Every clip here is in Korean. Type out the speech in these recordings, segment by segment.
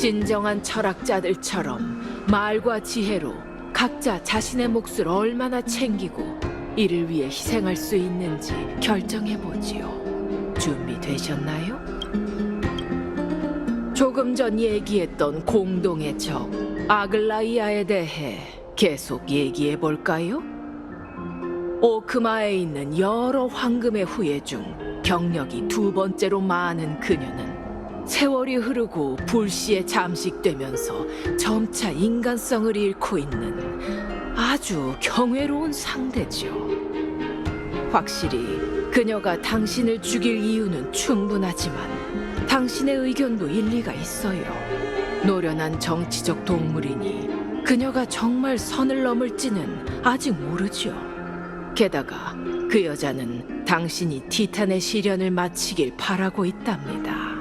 진정한 철학자들처럼 말과 지혜로 각자 자신의 몫을 얼마나 챙기고 이를 위해 희생할 수 있는지 결정해보지요. 준비되셨나요? 조금 전 얘기했던 공동의 적 아글라이아에 대해 계속 얘기해볼까요? 오크마에 있는 여러 황금의 후예 중 경력이 두 번째로 많은 그녀는 세월이 흐르고 불시에 잠식되면서 점차 인간성을 잃고 있는 아주 경외로운 상대죠. 확실히 그녀가 당신을 죽일 이유는 충분하지만 당신의 의견도 일리가 있어요. 노련한 정치적 동물이니 그녀가 정말 선을 넘을지는 아직 모르죠. 게다가 그 여자는 당신이 티탄의 시련을 마치길 바라고 있답니다.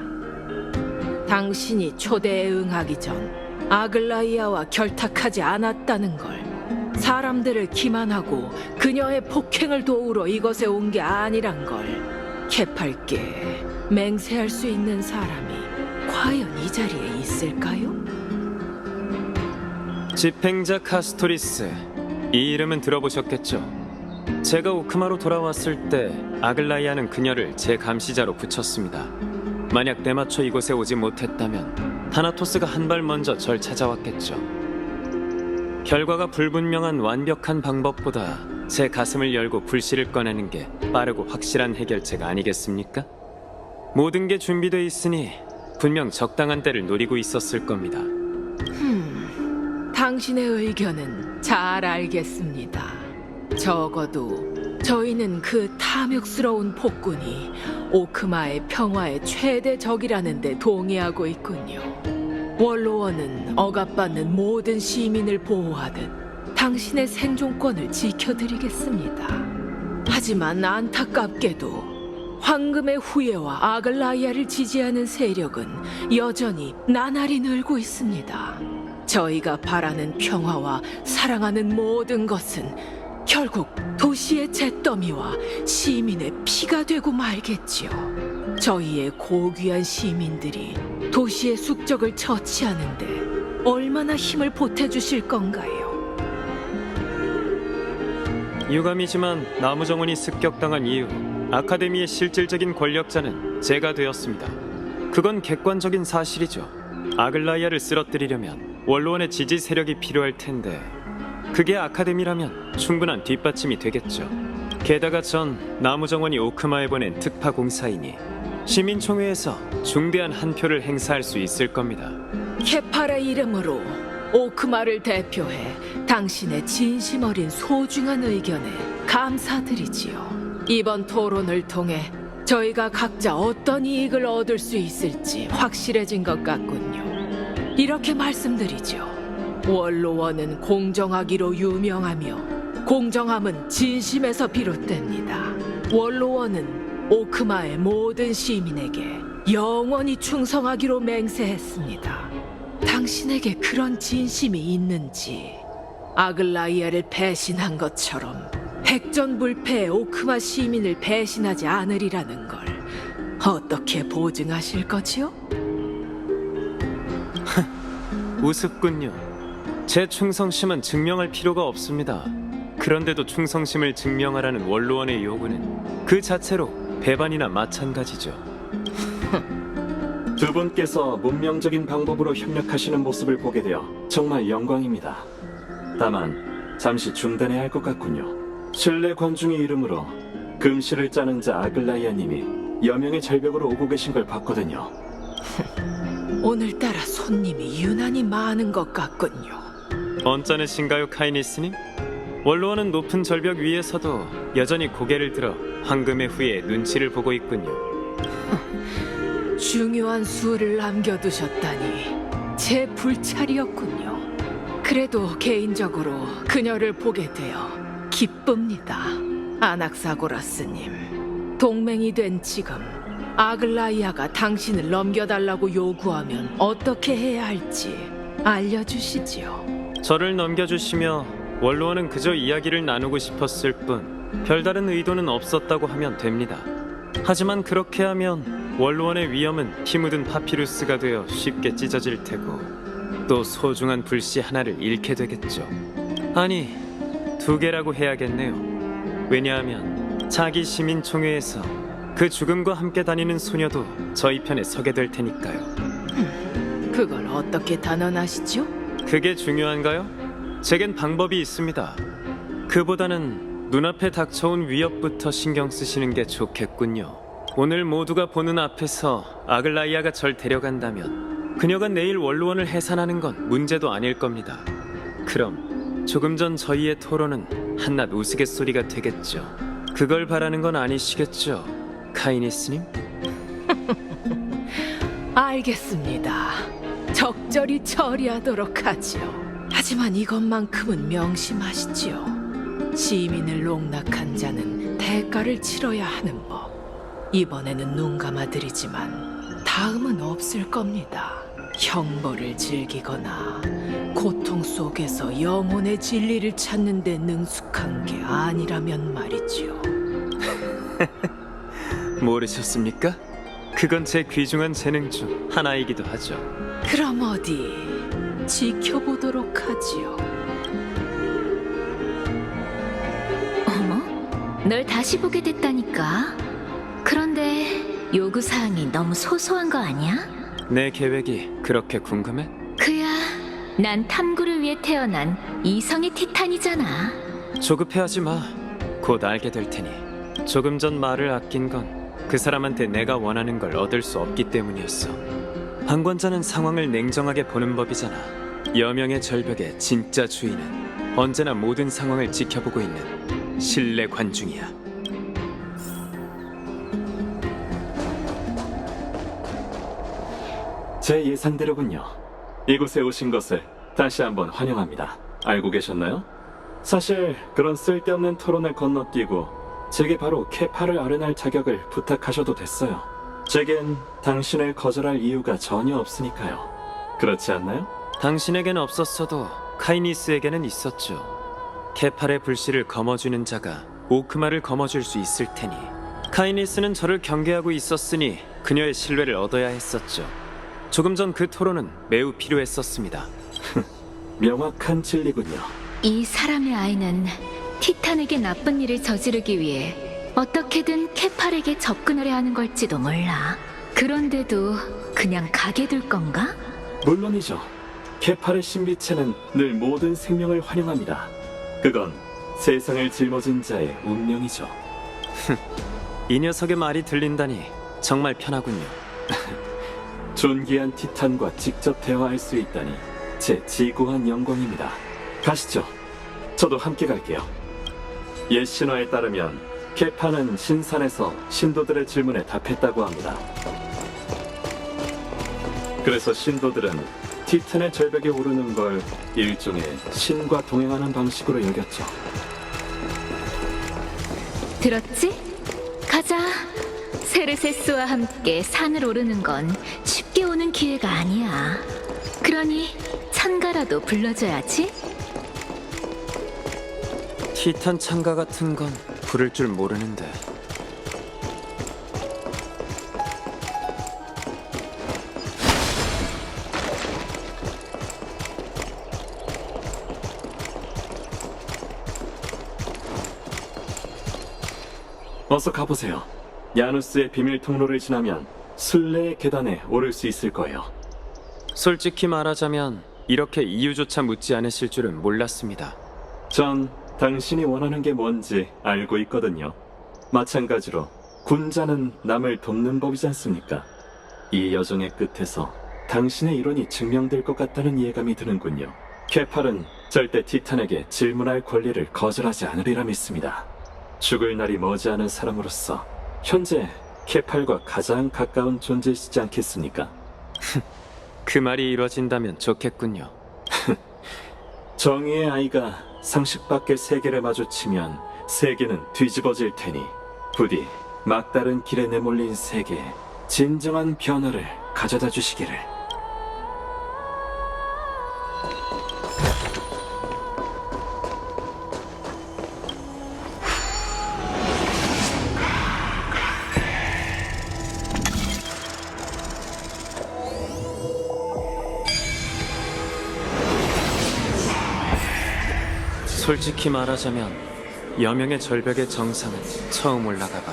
당신이 초대에 응하기 전 아글라이아와 결탁하지 않았다는 걸, 사람들을 기만하고 그녀의 폭행을 도우러 이곳에 온 게 아니란 걸 개팔게 맹세할 수 있는 사람이 과연 이 자리에 있을까요? 집행자 카스토리스, 이 이름은 들어보셨겠죠? 제가 오크마로 돌아왔을 때 아글라이아는 그녀를 제 감시자로 붙였습니다. 만약 때맞춰 이곳에 오지 못했다면 타나토스가 한 발 먼저 절 찾아왔겠죠. 결과가 불분명한 완벽한 방법보다 제 가슴을 열고 불씨를 꺼내는 게 빠르고 확실한 해결책 아니겠습니까? 모든 게 준비돼 있으니 분명 적당한 때를 노리고 있었을 겁니다. 당신의 의견은 잘 알겠습니다. 적어도 저희는 그 탐욕스러운 폭군이 오크마의 평화의 최대 적이라는 데 동의하고 있군요. 원로원은 억압받는 모든 시민을 보호하듯 당신의 생존권을 지켜드리겠습니다. 하지만 안타깝게도 황금의 후예와 아글라이아를 지지하는 세력은 여전히 나날이 늘고 있습니다. 저희가 바라는 평화와 사랑하는 모든 것은 결국 도시의 잿더미와 시민의 피가 되고 말겠지요. 저희의 고귀한 시민들이 도시의 숙적을 처치하는데 얼마나 힘을 보태주실 건가요? 유감이지만 나무정원이 습격당한 이후 아카데미의 실질적인 권력자는 제가 되었습니다. 그건 객관적인 사실이죠. 아글라이아를 쓰러뜨리려면 원로원의 지지 세력이 필요할 텐데 그게 아카데미라면 충분한 뒷받침이 되겠죠. 게다가 전 나무정원이 오크마에 보낸 특파공사이니 시민총회에서 중대한 한 표를 행사할 수 있을 겁니다. 케팔의 이름으로 오크마를 대표해 당신의 진심 어린 소중한 의견에 감사드리지요. 이번 토론을 통해 저희가 각자 어떤 이익을 얻을 수 있을지 확실해진 것 같군요. 이렇게 말씀드리죠. 원로원은 공정하기로 유명하며 공정함은 진심에서 비롯됩니다. 원로원은 오크마의 모든 시민에게 영원히 충성하기로 맹세했습니다. 당신에게 그런 진심이 있는지, 아글라이아를 배신한 것처럼 백전불패의 오크마 시민을 배신하지 않으리라는 걸 어떻게 보증하실 거지요? 우습군요. 제 충성심은 증명할 필요가 없습니다. 그런데도 충성심을 증명하라는 원로원의 요구는 그 자체로 배반이나 마찬가지죠. 두 분께서 문명적인 방법으로 협력하시는 모습을 보게 되어 정말 영광입니다. 다만 잠시 중단해야 할 것 같군요. 신뢰 관중의 이름으로 금실을 짜는 자 아글라이아님이 여명의 절벽으로 오고 계신 걸 봤거든요. 오늘따라 손님이 유난히 많은 것 같군요. 언짢으신가요, 카이니스님? 원로원은 높은 절벽 위에서도 여전히 고개를 들어 황금의 후예 눈치를 보고 있군요. 중요한 수를 남겨두셨다니 제 불찰이었군요. 그래도 개인적으로 그녀를 보게 되어 기쁩니다. 아낙사고라스님, 동맹이 된 지금 아글라이아가 당신을 넘겨달라고 요구하면 어떻게 해야 할지 알려주시지요. 저를 넘겨주시며 원로원은 그저 이야기를 나누고 싶었을 뿐 별다른 의도는 없었다고 하면 됩니다. 하지만 그렇게 하면 원로원의 위험은 피 묻은 파피루스가 되어 쉽게 찢어질 테고 또 소중한 불씨 하나를 잃게 되겠죠. 아니, 2개라고 해야겠네요. 왜냐하면 차기 시민총회에서 그 죽음과 함께 다니는 소녀도 저희 편에 서게 될 테니까요. 그걸 어떻게 단언하시죠? 그게 중요한가요? 제겐 방법이 있습니다. 그보다는 눈앞에 닥쳐온 위협부터 신경 쓰시는 게 좋겠군요. 오늘 모두가 보는 앞에서 아글라이아가 절 데려간다면 그녀가 내일 원로원을 해산하는 건 문제도 아닐 겁니다. 그럼 조금 전 저희의 토론은 한낱 우스갯소리가 되겠죠. 그걸 바라는 건 아니시겠죠, 카이니스님? 알겠습니다. 적절히 처리하도록 하지요. 하지만 이것만큼은 명심하시지요. 시민을 농락한 자는 대가를 치러야 하는 법. 이번에는 눈 감아드리지만 다음은 없을 겁니다. 형벌을 즐기거나 고통 속에서 영혼의 진리를 찾는 데 능숙한 게 아니라면 말이지요. 모르셨습니까? 그건 제 귀중한 재능 중 하나이기도 하죠. 그럼 어디 지켜보도록 하지요. 어머, 널 다시 보게 됐다니까. 그런데 요구사항이 너무 소소한 거 아니야? 내 계획이 그렇게 궁금해? 그야, 난 탐구를 위해 태어난 이성의 티탄이잖아. 조급해하지 마. 곧 알게 될 테니. 조금 전 말을 아낀 건 그 사람한테 내가 원하는 걸 얻을 수 없기 때문이었어. 방관자는 상황을 냉정하게 보는 법이잖아. 여명의 절벽의 진짜 주인은 언제나 모든 상황을 지켜보고 있는 신뢰 관중이야. 제 예상대로군요. 이곳에 오신 것을 다시 한번 환영합니다. 알고 계셨나요? 사실 그런 쓸데없는 토론을 건너뛰고 제게 바로 케파를 아련할 자격을 부탁하셔도 됐어요. 제겐 당신을 거절할 이유가 전혀 없으니까요. 그렇지 않나요? 당신에겐 없었어도 카이니스에게는 있었죠. 케팔의 불씨를 거머쥐는 자가 오크마를 거머쥘 수 있을 테니 카이니스는 저를 경계하고 있었으니 그녀의 신뢰를 얻어야 했었죠. 조금 전 그 토론은 매우 필요했었습니다. 명확한 진리군요. 이 사람의 아이는 티탄에게 나쁜 일을 저지르기 위해 어떻게든 케팔에게 접근하려 하는 걸지도 몰라. 그런데도 그냥 가게 둘 건가? 물론이죠. 케팔의 신비체는 늘 모든 생명을 환영합니다. 그건 세상을 짊어진 자의 운명이죠. 이 녀석의 말이 들린다니 정말 편하군요. 존귀한 티탄과 직접 대화할 수 있다니 제 지고한 영광입니다. 가시죠. 저도 함께 갈게요. 옛 신화에 따르면 케파는 신산에서 신도들의 질문에 답했다고 합니다. 그래서 신도들은 티탄의 절벽에 오르는 걸 일종의 신과 동행하는 방식으로 여겼죠. 들었지? 가자. 세르세스와 함께 산을 오르는 건 쉽게 오는 기회가 아니야. 그러니 찬가라도 불러줘야지. 티탄 창가 같은 건 부를 줄 모르는데. 어서 가보세요. 야누스의 비밀 통로를 지나면 순례의 계단에 오를 수 있을 거예요. 솔직히 말하자면 이렇게 이유조차 묻지 않으실 줄은 몰랐습니다. 전 당신이 원하는 게 뭔지 알고 있거든요. 마찬가지로 군자는 남을 돕는 법이지 않습니까? 이 여정의 끝에서 당신의 이론이 증명될 것 같다는 예감이 드는군요. 케팔은 절대 티탄에게 질문할 권리를 거절하지 않으리라 믿습니다. 죽을 날이 머지않은 사람으로서 현재 케팔과 가장 가까운 존재이시지 않겠습니까? 그 말이 이루어진다면 좋겠군요. 정의의 아이가 상식 밖의 세계를 마주치면 세계는 뒤집어질 테니 부디 막다른 길에 내몰린 세계에 진정한 변화를 가져다 주시기를. 솔직히 말하자면 여명의 절벽의 정상은 처음 올라가봐.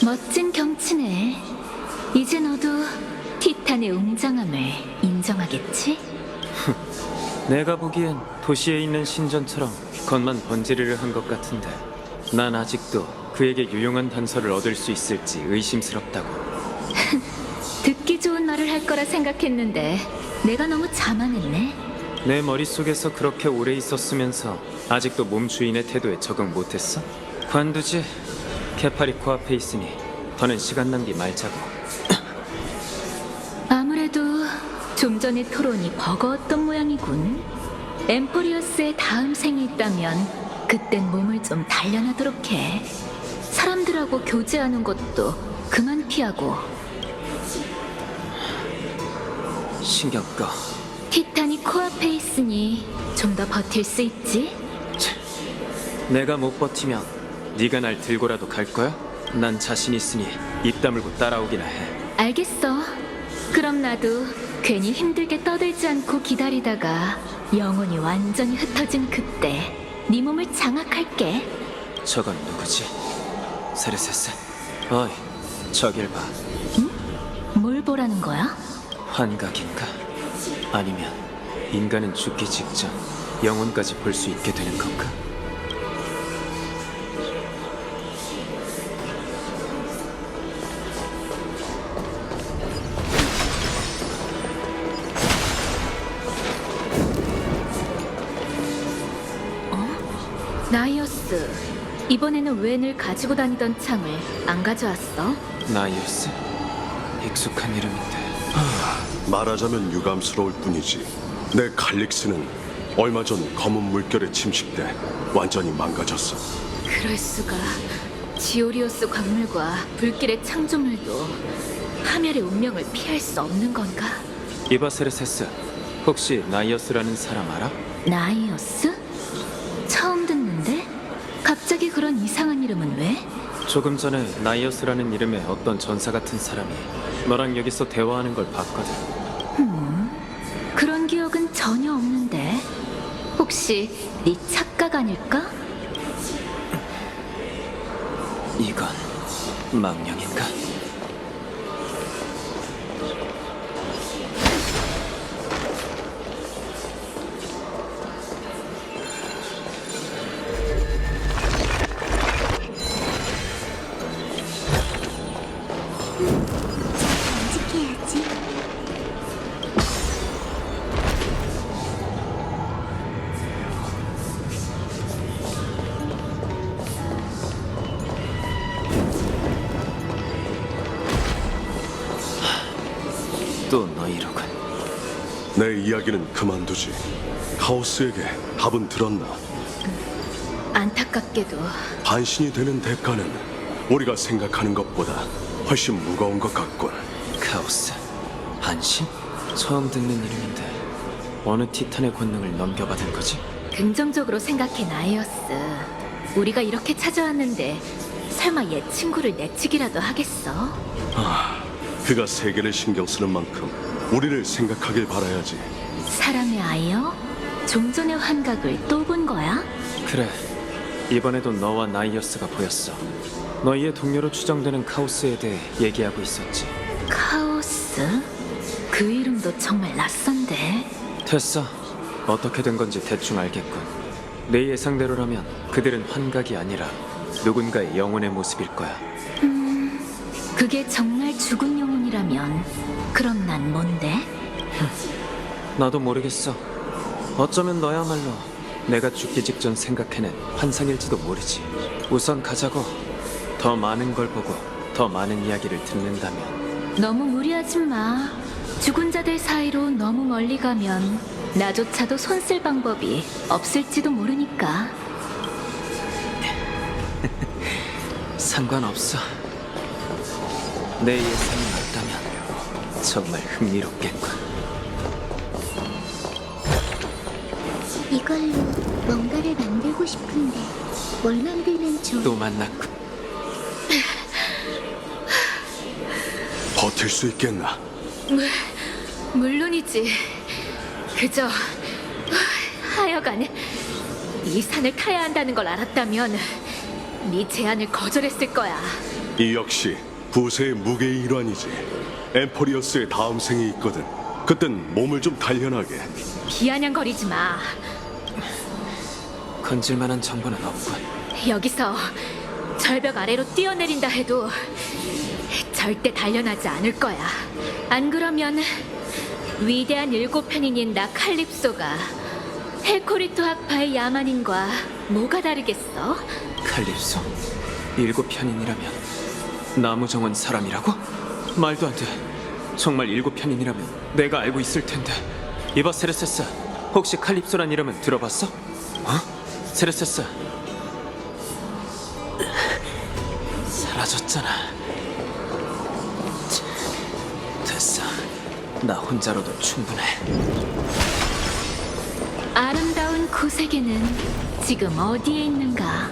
멋진 경치네. 이제 너도 티탄의 웅장함을 인정하겠지? 내가 보기엔 도시에 있는 신전처럼 겉만 번지르르 한 것 같은데 난 아직도 그에게 유용한 단서를 얻을 수 있을지 의심스럽다고. 듣기 좋은 말을 할 거라 생각했는데 내가 너무 자만했네. 내 머릿속에서 그렇게 오래 있었으면서 아직도 몸 주인의 태도에 적응 못했어? 관두지. 케파리 코앞에 있으니 더는 시간 낭비 말자고. 아무래도 좀 전의 토론이 버거웠던 모양이군. 엠포리어스의 다음 생이 있다면 그땐 몸을 좀 단련하도록 해. 사람들하고 교제하는 것도 그만 피하고. 신경 꺼. 티탄이 코앞에 있으니 좀 더 버틸 수 있지? 내가 못 버티면 네가 날 들고라도 갈 거야? 난 자신 있으니 입 다물고 따라오기나 해. 알겠어. 그럼 나도 괜히 힘들게 떠들지 않고 기다리다가 영혼이 완전히 흩어진 그때 네 몸을 장악할게. 저건 누구지? 세르세스. 어이, 저길 봐. 뭘 보라는 거야? 환각인가? 아니면 인간은 죽기 직전 영혼까지 볼 수 있게 되는 건가? 나이어스, 이번에는 왜 늘 가지고 다니던 창을 안 가져왔어? 나이어스? 익숙한 이름인데. 말하자면 유감스러울 뿐이지. 내 칼릭스는 얼마 전 검은 물결에 침식돼 완전히 망가졌어. 그럴 수가. 지오리오스 광물과 불길의 창조물도 하멸의 운명을 피할 수 없는 건가? 이봐 세르세스, 혹시 나이어스라는 사람 알아? 나이어스? 처음 듣는데? 갑자기 그런 이상한 이름은 왜? 조금 전에 나이어스라는 이름의 어떤 전사 같은 사람이 너랑 여기서 대화하는 걸 봤거든. 그런 기억은 전혀 없는데. 혹시 네 착각 아닐까? 이건 망령인가? 간직해야지. 또 너희로군. 내 이야기는 그만두지. 카오스에게 답은 들었나? 안타깝게도 반신이 되는 대가는 우리가 생각하는 것보다 훨씬 무거운 것 같군. 카오스? 반신? 처음 듣는 이름인데 어느 티탄의 권능을 넘겨받은 거지? 긍정적으로 생각해. 나이어스, 우리가 이렇게 찾아왔는데 설마 얘 친구를 내치기라도 하겠어? 그가 세계를 신경 쓰는 만큼 우리를 생각하길 바라야지. 사람의 아이여? 좀 전의 환각을 또 본 거야? 그래, 이번에도 너와 나이어스가 보였어. 너희의 동료로 추정되는 카오스에 대해 얘기하고 있었지. 카오스? 그 이름도 정말 낯선데. 됐어. 어떻게 된 건지 대충 알겠군. 내 예상대로라면 그들은 환각이 아니라 누군가의 영혼의 모습일 거야. 그게 정말 죽은 영혼이라면 그럼 난 뭔데? 나도 모르겠어. 어쩌면 너야말로 내가 죽기 직전 생각해낸 환상일지도 모르지. 우선 가자고. 더 많은 걸 보고 더 많은 이야기를 듣는다면. 너무 무리하지 마. 죽은 자들 사이로 너무 멀리 가면 나조차도 손쓸 방법이 없을지도 모르니까. 상관없어. 내 예상이 맞다면 정말 흥미롭겠군. 이걸로 뭔가를 만들고 싶은데 뭘 만들면 좋을까? 또 만났군. 버틸 수 있겠나? 물론이지. 그저 하여간 이 산을 타야 한다는 걸 알았다면 네 제안을 거절했을 거야. 이 역시 부세의 무게의 일환이지. 엠포리어스의 다음 생이 있거든. 그땐 몸을 좀 단련하게. 비아냥거리지 마. 건질만한 정보는 없군. 여기서 절벽 아래로 뛰어내린다 해도 절대 단련하지 않을 거야. 안 그러면 위대한 일곱 편인인 나 칼립소가 헬코리토 학파의 야만인과 뭐가 다르겠어? 칼립소? 7편인이라면 나무정원 사람이라고? 말도 안 돼. 정말 7편인이라면 내가 알고 있을 텐데. 이봐 세르세스, 혹시 칼립소란 이름은 들어봤어? 세르세스. 사라졌잖아. 됐어. 나 혼자로도 충분해. 아름다운 고세계는 지금 어디에 있는가?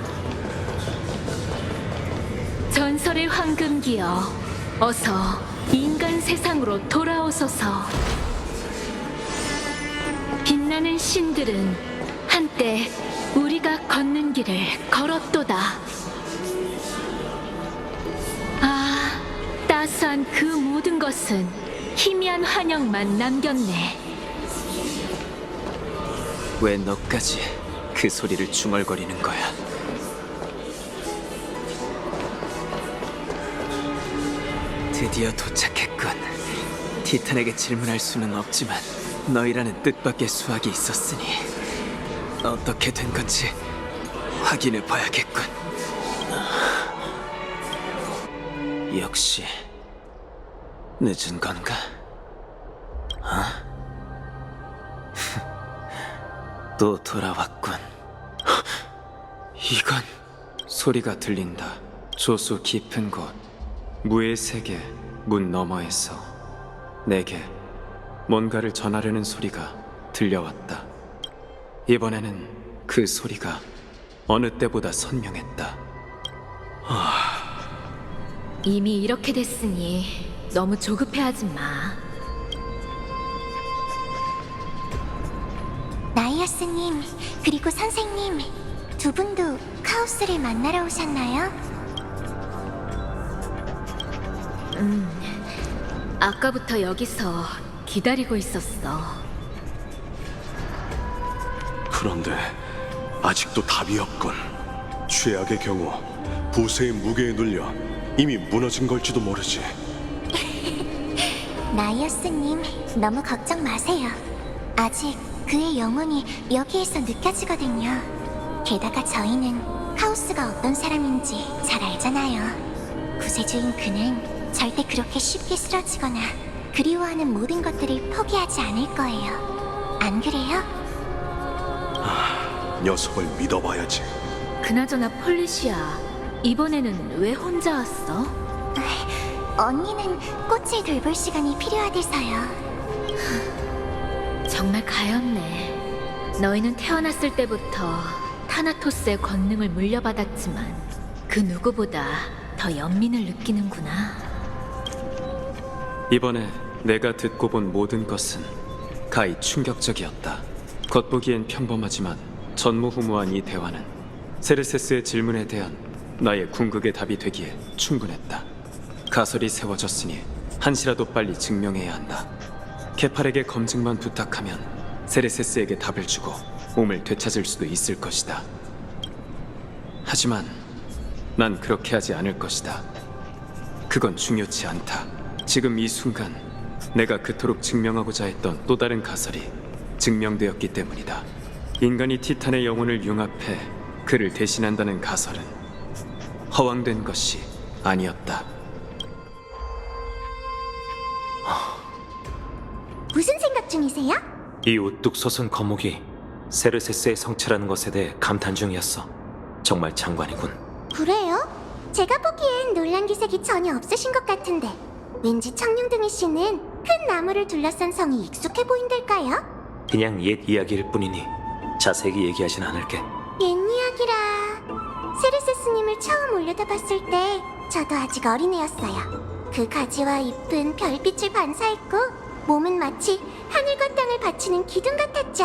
전설의 황금기여, 어서 인간 세상으로 돌아오소서. 빛나는 신들은 한때 우리가 걷는 길을 걸었도다. 아, 따스한 그 모든 것은 희미한 환영만 남겼네. 왜 너까지 그 소리를 중얼거리는 거야? 드디어 도착했군. 티탄에게 질문할 수는 없지만 너희라는 뜻밖의 수학이 있었으니 어떻게 된 건지 확인해 봐야겠군. 역시 늦은 건가? 또 돌아왔군. 이건 소리가 들린다. 조수 깊은 곳, 무의 세계 문 너머에서 내게 뭔가를 전하려는 소리가 들려왔다. 이번에는 그 소리가 어느 때보다 선명했다. 이미 이렇게 됐으니 너무 조급해하지 마. 나이아스님, 그리고 선생님, 두 분도 카오스를 만나러 오셨나요? 아까부터 여기서 기다리고 있었어. 그런데 아직도 답이 없군. 최악의 경우 부세의 무게에 눌려 이미 무너진 걸지도 모르지. 나이아스님, 너무 걱정 마세요. 아직 그의 영혼이 여기에서 느껴지거든요. 게다가 저희는 카오스가 어떤 사람인지 잘 알잖아요. 구세주인 그는 절대 그렇게 쉽게 쓰러지거나 그리워하는 모든 것들을 포기하지 않을 거예요. 안 그래요? 녀석을 믿어봐야지. 그나저나 폴리시아, 이번에는 왜 혼자 왔어? 언니는 꽃을 돌볼 시간이 필요하대서요. 정말 가엾네. 너희는 태어났을 때부터 타나토스의 권능을 물려받았지만 그 누구보다 더 연민을 느끼는구나. 이번에 내가 듣고 본 모든 것은 가히 충격적이었다. 겉보기엔 평범하지만 전무후무한 이 대화는 세르세스의 질문에 대한 나의 궁극의 답이 되기에 충분했다. 가설이 세워졌으니 한시라도 빨리 증명해야 한다. 케팔에게 검증만 부탁하면 세르세스에게 답을 주고 몸을 되찾을 수도 있을 것이다. 하지만 난 그렇게 하지 않을 것이다. 그건 중요치 않다. 지금 이 순간 내가 그토록 증명하고자 했던 또 다른 가설이 증명되었기 때문이다. 인간이 티탄의 영혼을 융합해 그를 대신한다는 가설은 허황된 것이 아니었다. 무슨 생각 중이세요? 이 우뚝 솟은 거목이 세르세스의 성체라는 것에 대해 감탄 중이었어. 정말 장관이군. 그래요? 제가 보기엔 놀란 기색이 전혀 없으신 것 같은데 왠지 청룡둥이 씨는 큰 나무를 둘러싼 성이 익숙해 보인달까요? 그냥 옛 이야기일 뿐이니 자세히 얘기하진 않을게. 옛 이야기라... 세르세스님을 처음 올려다봤을 때 저도 아직 어린애였어요. 그 가지와 잎은 별빛을 반사했고 몸은 마치 하늘과 땅을 받치는 기둥 같았죠.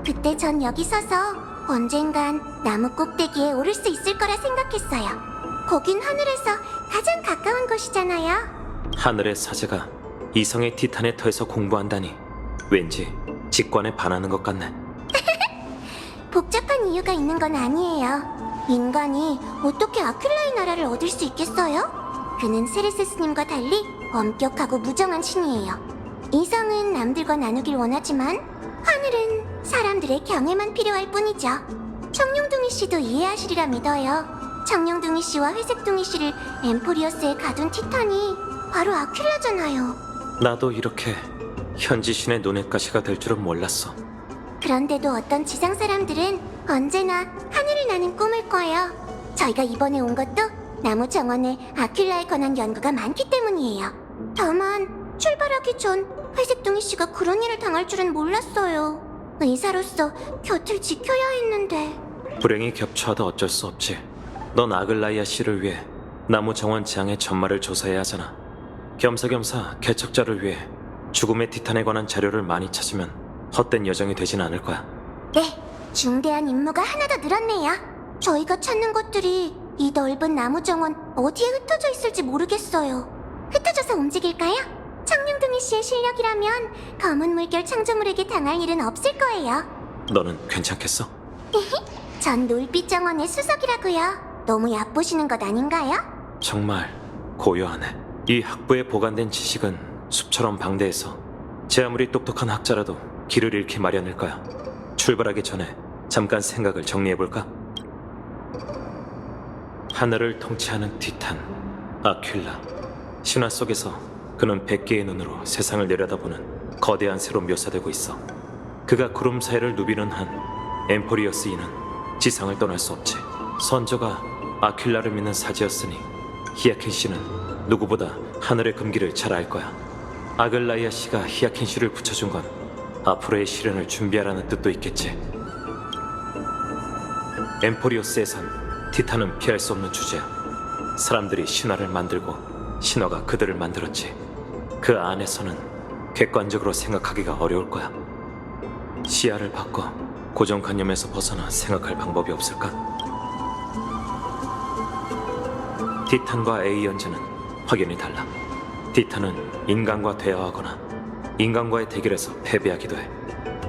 그때 전 여기 서서 언젠간 나무 꼭대기에 오를 수 있을 거라 생각했어요. 거긴 하늘에서 가장 가까운 곳이잖아요. 하늘의 사제가 이성의 티탄의 터에서 공부한다니 왠지 직관에 반하는 것 같네. 복잡한 이유가 있는 건 아니에요. 인간이 어떻게 아큘라의 나라를 얻을 수 있겠어요? 그는 세르세스님과 달리 엄격하고 무정한 신이에요. 이성은 남들과 나누길 원하지만 하늘은 사람들의 경애만 필요할 뿐이죠. 청룡둥이 씨도 이해하시리라 믿어요. 청룡둥이 씨와 회색둥이 씨를 엠포리어스에 가둔 티탄이 바로 아큘라잖아요. 나도 이렇게 현지 신의 눈엣 가시가 될 줄은 몰랐어. 그런데도 어떤 지상 사람들은 언제나 하늘을 나는 꿈을 꿔요. 저희가 이번에 온 것도 나무 정원에 아큘라에 관한 연구가 많기 때문이에요. 다만 출발하기 전 회색둥이 씨가 그런 일을 당할 줄은 몰랐어요. 의사로서 곁을 지켜야 했는데. 불행이 겹쳐도 어쩔 수 없지. 넌 아글라이아 씨를 위해 나무 정원 지향의 전말을 조사해야 하잖아. 겸사겸사 개척자를 위해 죽음의 티탄에 관한 자료를 많이 찾으면 헛된 여정이 되진 않을 거야. 네, 중대한 임무가 하나 더 늘었네요. 저희가 찾는 것들이 이 넓은 나무 정원 어디에 흩어져 있을지 모르겠어요. 흩어져서 움직일까요? 청룡둥이 씨의 실력이라면 검은 물결 창조물에게 당할 일은 없을 거예요. 너는 괜찮겠어? 전 놀빛 정원의 수석이라고요. 너무 얕보시는 것 아닌가요? 정말 고요하네. 이 학부에 보관된 지식은 숲처럼 방대해서 제 아무리 똑똑한 학자라도 길을 잃기 마련일 거야. 출발하기 전에 잠깐 생각을 정리해볼까? 하늘을 통치하는 티탄, 아큘라. 신화 속에서 그는 100개의 눈으로 세상을 내려다보는 거대한 새로 묘사되고 있어. 그가 구름 사이를 누비는 한 엠포리어스 인은 지상을 떠날 수 없지. 선조가 아큘라를 믿는 사제였으니 히아킨 씨는 누구보다 하늘의 금기를 잘 알 거야. 아글라이아 씨가 히아킨 씨를 붙여준 건 앞으로의 시련을 준비하라는 뜻도 있겠지. 엠포리오스에선 티탄은 피할 수 없는 주제야. 사람들이 신화를 만들고 신화가 그들을 만들었지. 그 안에서는 객관적으로 생각하기가 어려울 거야. 시야를 바꿔 고정관념에서 벗어나 생각할 방법이 없을까? 티탄과 에이언즈는 확연히 달라. 티탄은 인간과 대화하거나 인간과의 대결에서 패배하기도 해.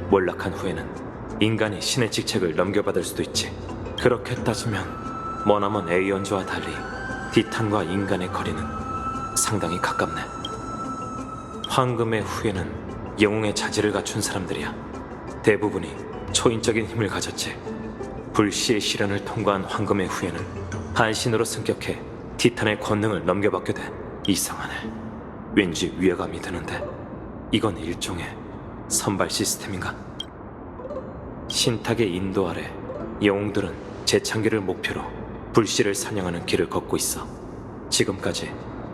몰락한 후에는 인간이 신의 직책을 넘겨받을 수도 있지. 그렇게 따지면 머나먼 에이언즈와 달리 티탄과 인간의 거리는 상당히 가깝네. 황금의 후예는 영웅의 자질을 갖춘 사람들이야. 대부분이 초인적인 힘을 가졌지. 불시의 시련을 통과한 황금의 후예는 한신으로 승격해 티탄의 권능을 넘겨받게 돼. 이상하네. 왠지 위화감이 드는데 이건 일종의 선발 시스템인가? 신탁의 인도 아래 영웅들은 재창기를 목표로 불씨를 사냥하는 길을 걷고 있어. 지금까지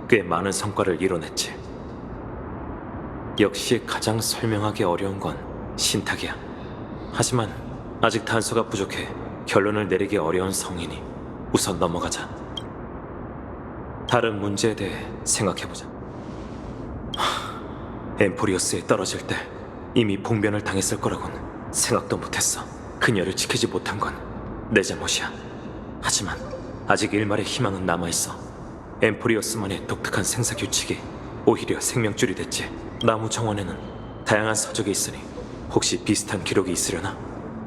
꽤 많은 성과를 이뤄냈지. 역시 가장 설명하기 어려운 건 신탁이야. 하지만 아직 단서가 부족해 결론을 내리기 어려운 성인이 우선 넘어가자. 다른 문제에 대해 생각해보자. 엠포리어스에 떨어질 때 이미 봉변을 당했을 거라곤 생각도 못했어. 그녀를 지키지 못한 건 내 잘못이야. 하지만 아직 일말의 희망은 남아있어. 엠포리어스만의 독특한 생사 규칙이 오히려 생명줄이 됐지. 나무 정원에는 다양한 서적이 있으니 혹시 비슷한 기록이 있으려나?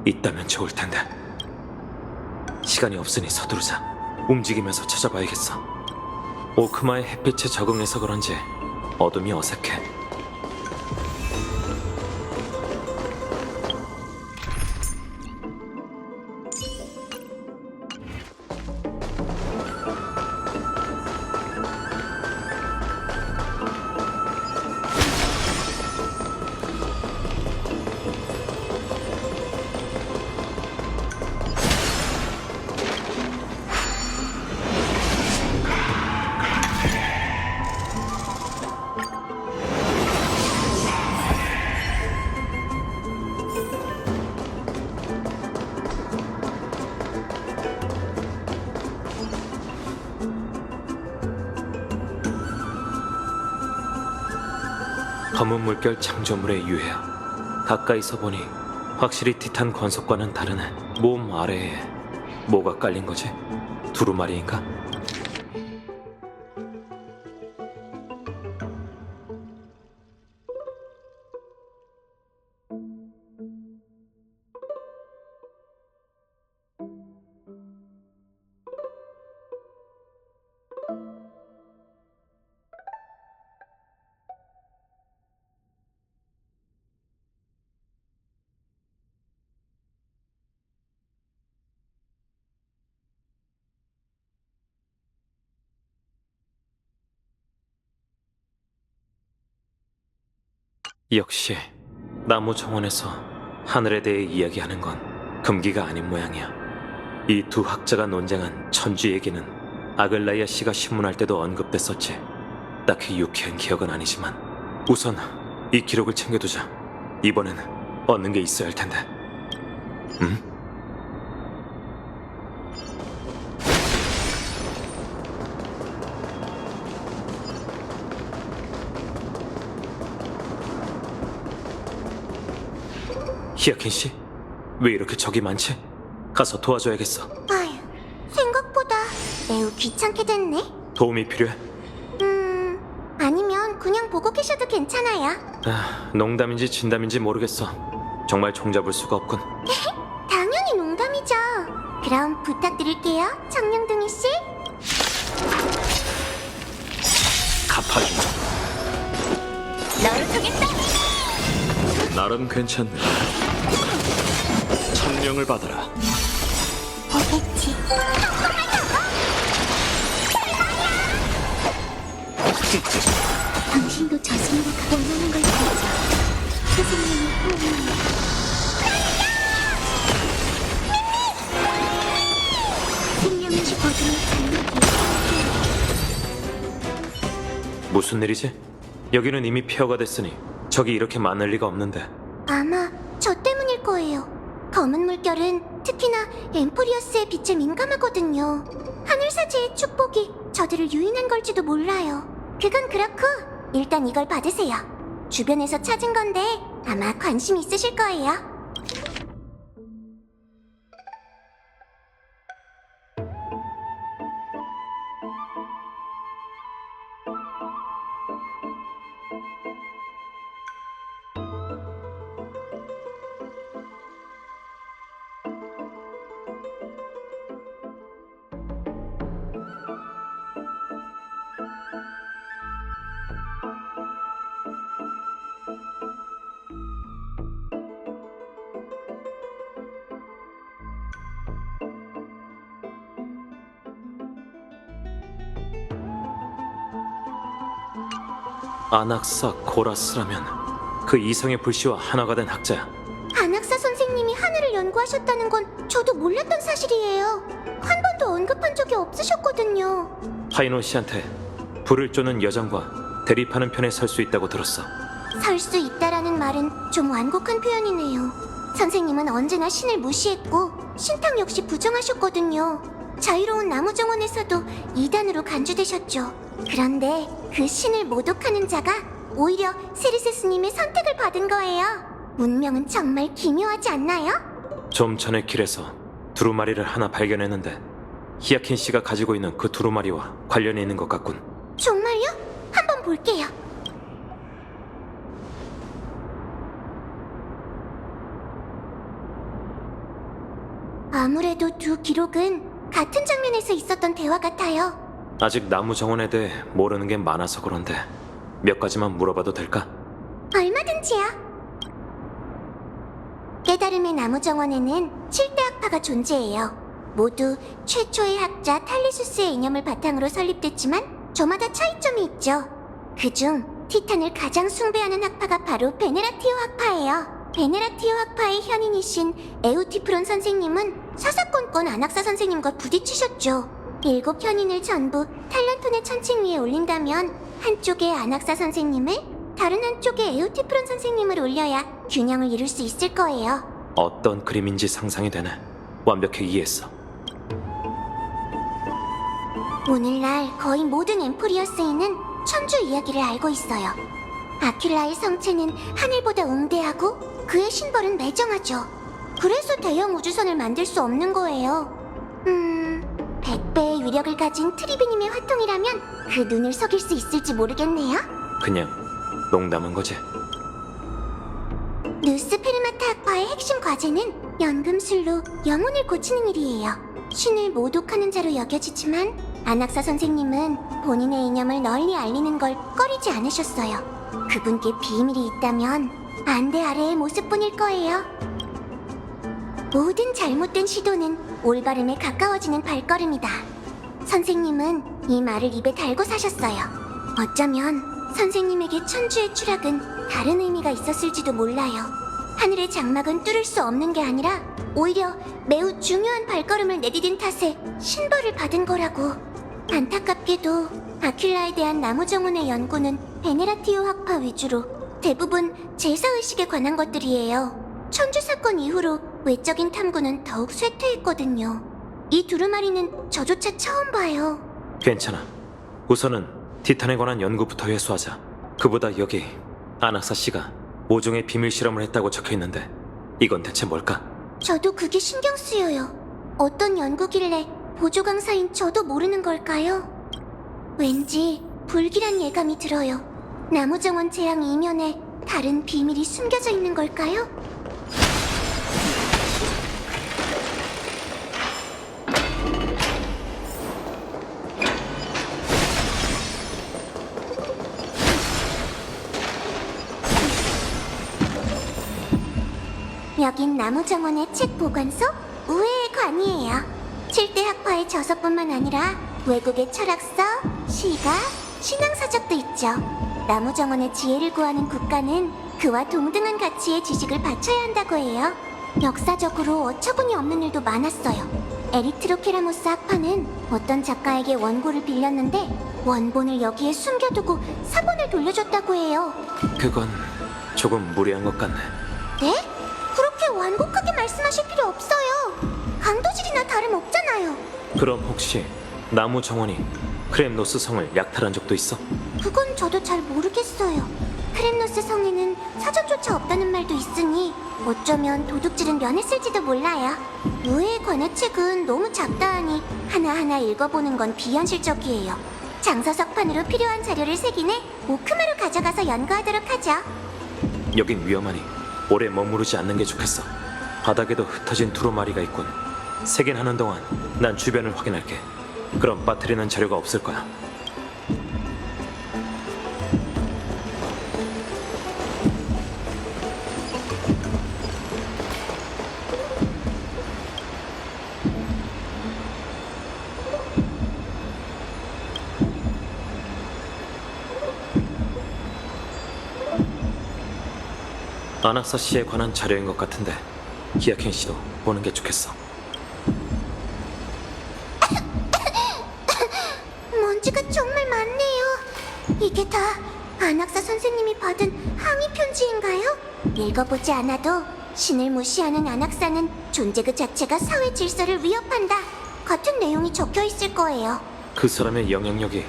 있다면 좋을 텐데. 시간이 없으니 서두르자. 움직이면서 찾아봐야겠어. 오크마의 햇빛에 적응해서 그런지 어둠이 어색해. 검은 물결 창조물의 유해야. 가까이서 보니 확실히 티탄 권속과는 다르네. 몸 아래에 뭐가 깔린 거지? 두루마리인가? 역시 나무 정원에서 하늘에 대해 이야기하는 건 금기가 아닌 모양이야. 이 두 학자가 논쟁한 천주 얘기는 아글라이아 씨가 신문할 때도 언급됐었지. 딱히 유쾌한 기억은 아니지만 우선 이 기록을 챙겨두자. 이번엔 얻는 게 있어야 할 텐데. 응? 히아킨 씨? 왜 이렇게 적이 많지? 가서 도와줘야겠어. 아휴, 생각보다 매우 귀찮게 됐네. 도움이 필요해? 아니면 그냥 보고 계셔도 괜찮아요. 농담인지 진담인지 모르겠어. 정말 종잡을 수가 없군. 당연히 농담이죠. 그럼 부탁드릴게요, 청룡둥이 씨. 갚아줘. 너를 주겠다. 나름 괜찮네. 천명을 받아라. 오겠지. 당신도 저승으로 원하는 걸 찾아. 선생님이 원하는 생명을 거두는 장막이. 무슨 일이지? 여기는 이미 폐허가 됐으니 적이 이렇게 많을 리가 없는데. 아마 저 때문일 거예요. 검은 물결은 특히나 엠포리어스의 빛에 민감하거든요. 하늘사제의 축복이 저들을 유인한 걸지도 몰라요. 그건 그렇고 일단 이걸 받으세요. 주변에서 찾은 건데 아마 관심 있으실 거예요. 아낙사 고라스라면 그 이성의 불씨와 하나가 된 학자야. 안학사 선생님이 하늘을 연구하셨다는 건 저도 몰랐던 사실이에요. 한 번도 언급한 적이 없으셨거든요. 파이노 씨한테 불을 쪼는 여정과 대립하는 편에 설 수 있다고 들었어. 설 수 있다라는 말은 좀 완곡한 표현이네요. 선생님은 언제나 신을 무시했고 신탁 역시 부정하셨거든요. 자유로운 나무정원에서도 이단으로 간주되셨죠. 그런데 그 신을 모독하는 자가 오히려 세리세스님의 선택을 받은 거예요. 운명은 정말 기묘하지 않나요? 좀 전에 길에서 두루마리를 하나 발견했는데 히아킨 씨가 가지고 있는 그 두루마리와 관련이 있는 것 같군. 정말요? 한번 볼게요. 아무래도 두 기록은 같은 장면에서 있었던 대화 같아요. 아직 나무 정원에 대해 모르는 게 많아서 그런데 몇 가지만 물어봐도 될까? 얼마든지요. 깨달음의 나무정원에는 7대 학파가 존재해요. 모두 최초의 학자 탈리수스의 이념을 바탕으로 설립됐지만 저마다 차이점이 있죠. 그중 티탄을 가장 숭배하는 학파가 바로 베네라티오 학파예요. 베네라티오 학파의 현인이신 에우티프론 선생님은 사사건건 안학사 선생님과 부딪히셨죠. 7 현인을 전부 탈란톤의 천칭 위에 올린다면 한쪽에 안학사 선생님을 다른 한쪽에 에우티프론 선생님을 올려야 균형을 이룰 수 있을 거예요. 어떤 그림인지 상상이 되네. 완벽히 이해했어. 오늘날 거의 모든 엠포리어스인은 천주 이야기를 알고 있어요. 아큘라의 성체는 하늘보다 웅대하고 그의 신벌은 매정하죠. 그래서 대형 우주선을 만들 수 없는 거예요. 100배의 위력을 가진 트리비님의 화통이라면 그 눈을 속일 수 있을지 모르겠네요. 그냥 농담한 거지. 누스페르마타 학파의 핵심 과제는 연금술로 영혼을 고치는 일이에요. 신을 모독하는 자로 여겨지지만 안학사 선생님은 본인의 이념을 널리 알리는 걸 꺼리지 않으셨어요. 그분께 비밀이 있다면 안대 아래의 모습뿐일 거예요. 모든 잘못된 시도는 올바름에 가까워지는 발걸음이다. 선생님은 이 말을 입에 달고 사셨어요. 어쩌면 선생님에게 천주의 추락은 다른 의미가 있었을지도 몰라요. 하늘의 장막은 뚫을 수 없는 게 아니라 오히려 매우 중요한 발걸음을 내디딘 탓에 신벌을 받은 거라고. 안타깝게도 아큘라에 대한 나무정원의 연구는 베네라티오 학파 위주로 대부분 제사의식에 관한 것들이에요. 천주 사건 이후로 외적인 탐구는 더욱 쇠퇴했거든요. 이 두루마리는 저조차 처음 봐요. 괜찮아. 우선은 티탄에 관한 연구부터 회수하자. 그보다 여기 아낙사 씨가 모종의 비밀 실험을 했다고 적혀 있는데 이건 대체 뭘까? 저도 그게 신경 쓰여요. 어떤 연구길래 보조 강사인 저도 모르는 걸까요? 왠지 불길한 예감이 들어요. 나무정원 재앙 이면에 다른 비밀이 숨겨져 있는 걸까요? 여긴 나무정원의 책 보관소 우회의 관이에요. 7대 학파의 저서뿐만 아니라 외국의 철학서, 시가, 신앙서적도 있죠. 나무정원의 지혜를 구하는 국가는 그와 동등한 가치의 지식을 바쳐야 한다고 해요. 역사적으로 어처구니 없는 일도 많았어요. 에리트로케라모스 학파는 어떤 작가에게 원고를 빌렸는데 원본을 여기에 숨겨두고 사본을 돌려줬다고 해요. 그건 조금 무리한 것 같네. 네? 그렇게 완곡하게 말씀하실 필요 없어요. 강도질이나 다름없잖아요. 그럼 혹시 나무 정원이 크렘노스 성을 약탈한 적도 있어? 그건 저도 잘 모르겠어요. 크렘노스 성에는 사전조차 없다는 말도 있으니 어쩌면 도둑질은 면했을지도 몰라요. 우회에 관한 책은 너무 작다 하니 하나하나 읽어보는 건 비현실적이에요. 장서석판으로 필요한 자료를 새기네 오크마로 가져가서 연구하도록 하죠. 여긴 위험하니 오래 머무르지 않는 게 좋겠어. 바닥에도 흩어진 두루마리가 있군. 세긴하는 동안 난 주변을 확인할게. 그럼 빠뜨리는 자료가 없을 거야. 아낙사 씨에 관한 자료인 것 같은데 히아켄 씨도 보는 게 좋겠어. 먼지가 정말 많네요. 이게 다 안학사 선생님이 받은 항의 편지인가요? 읽어보지 않아도 신을 무시하는 안학사는 존재 그 자체가 사회 질서를 위협한다 같은 내용이 적혀 있을 거예요. 그 사람의 영향력이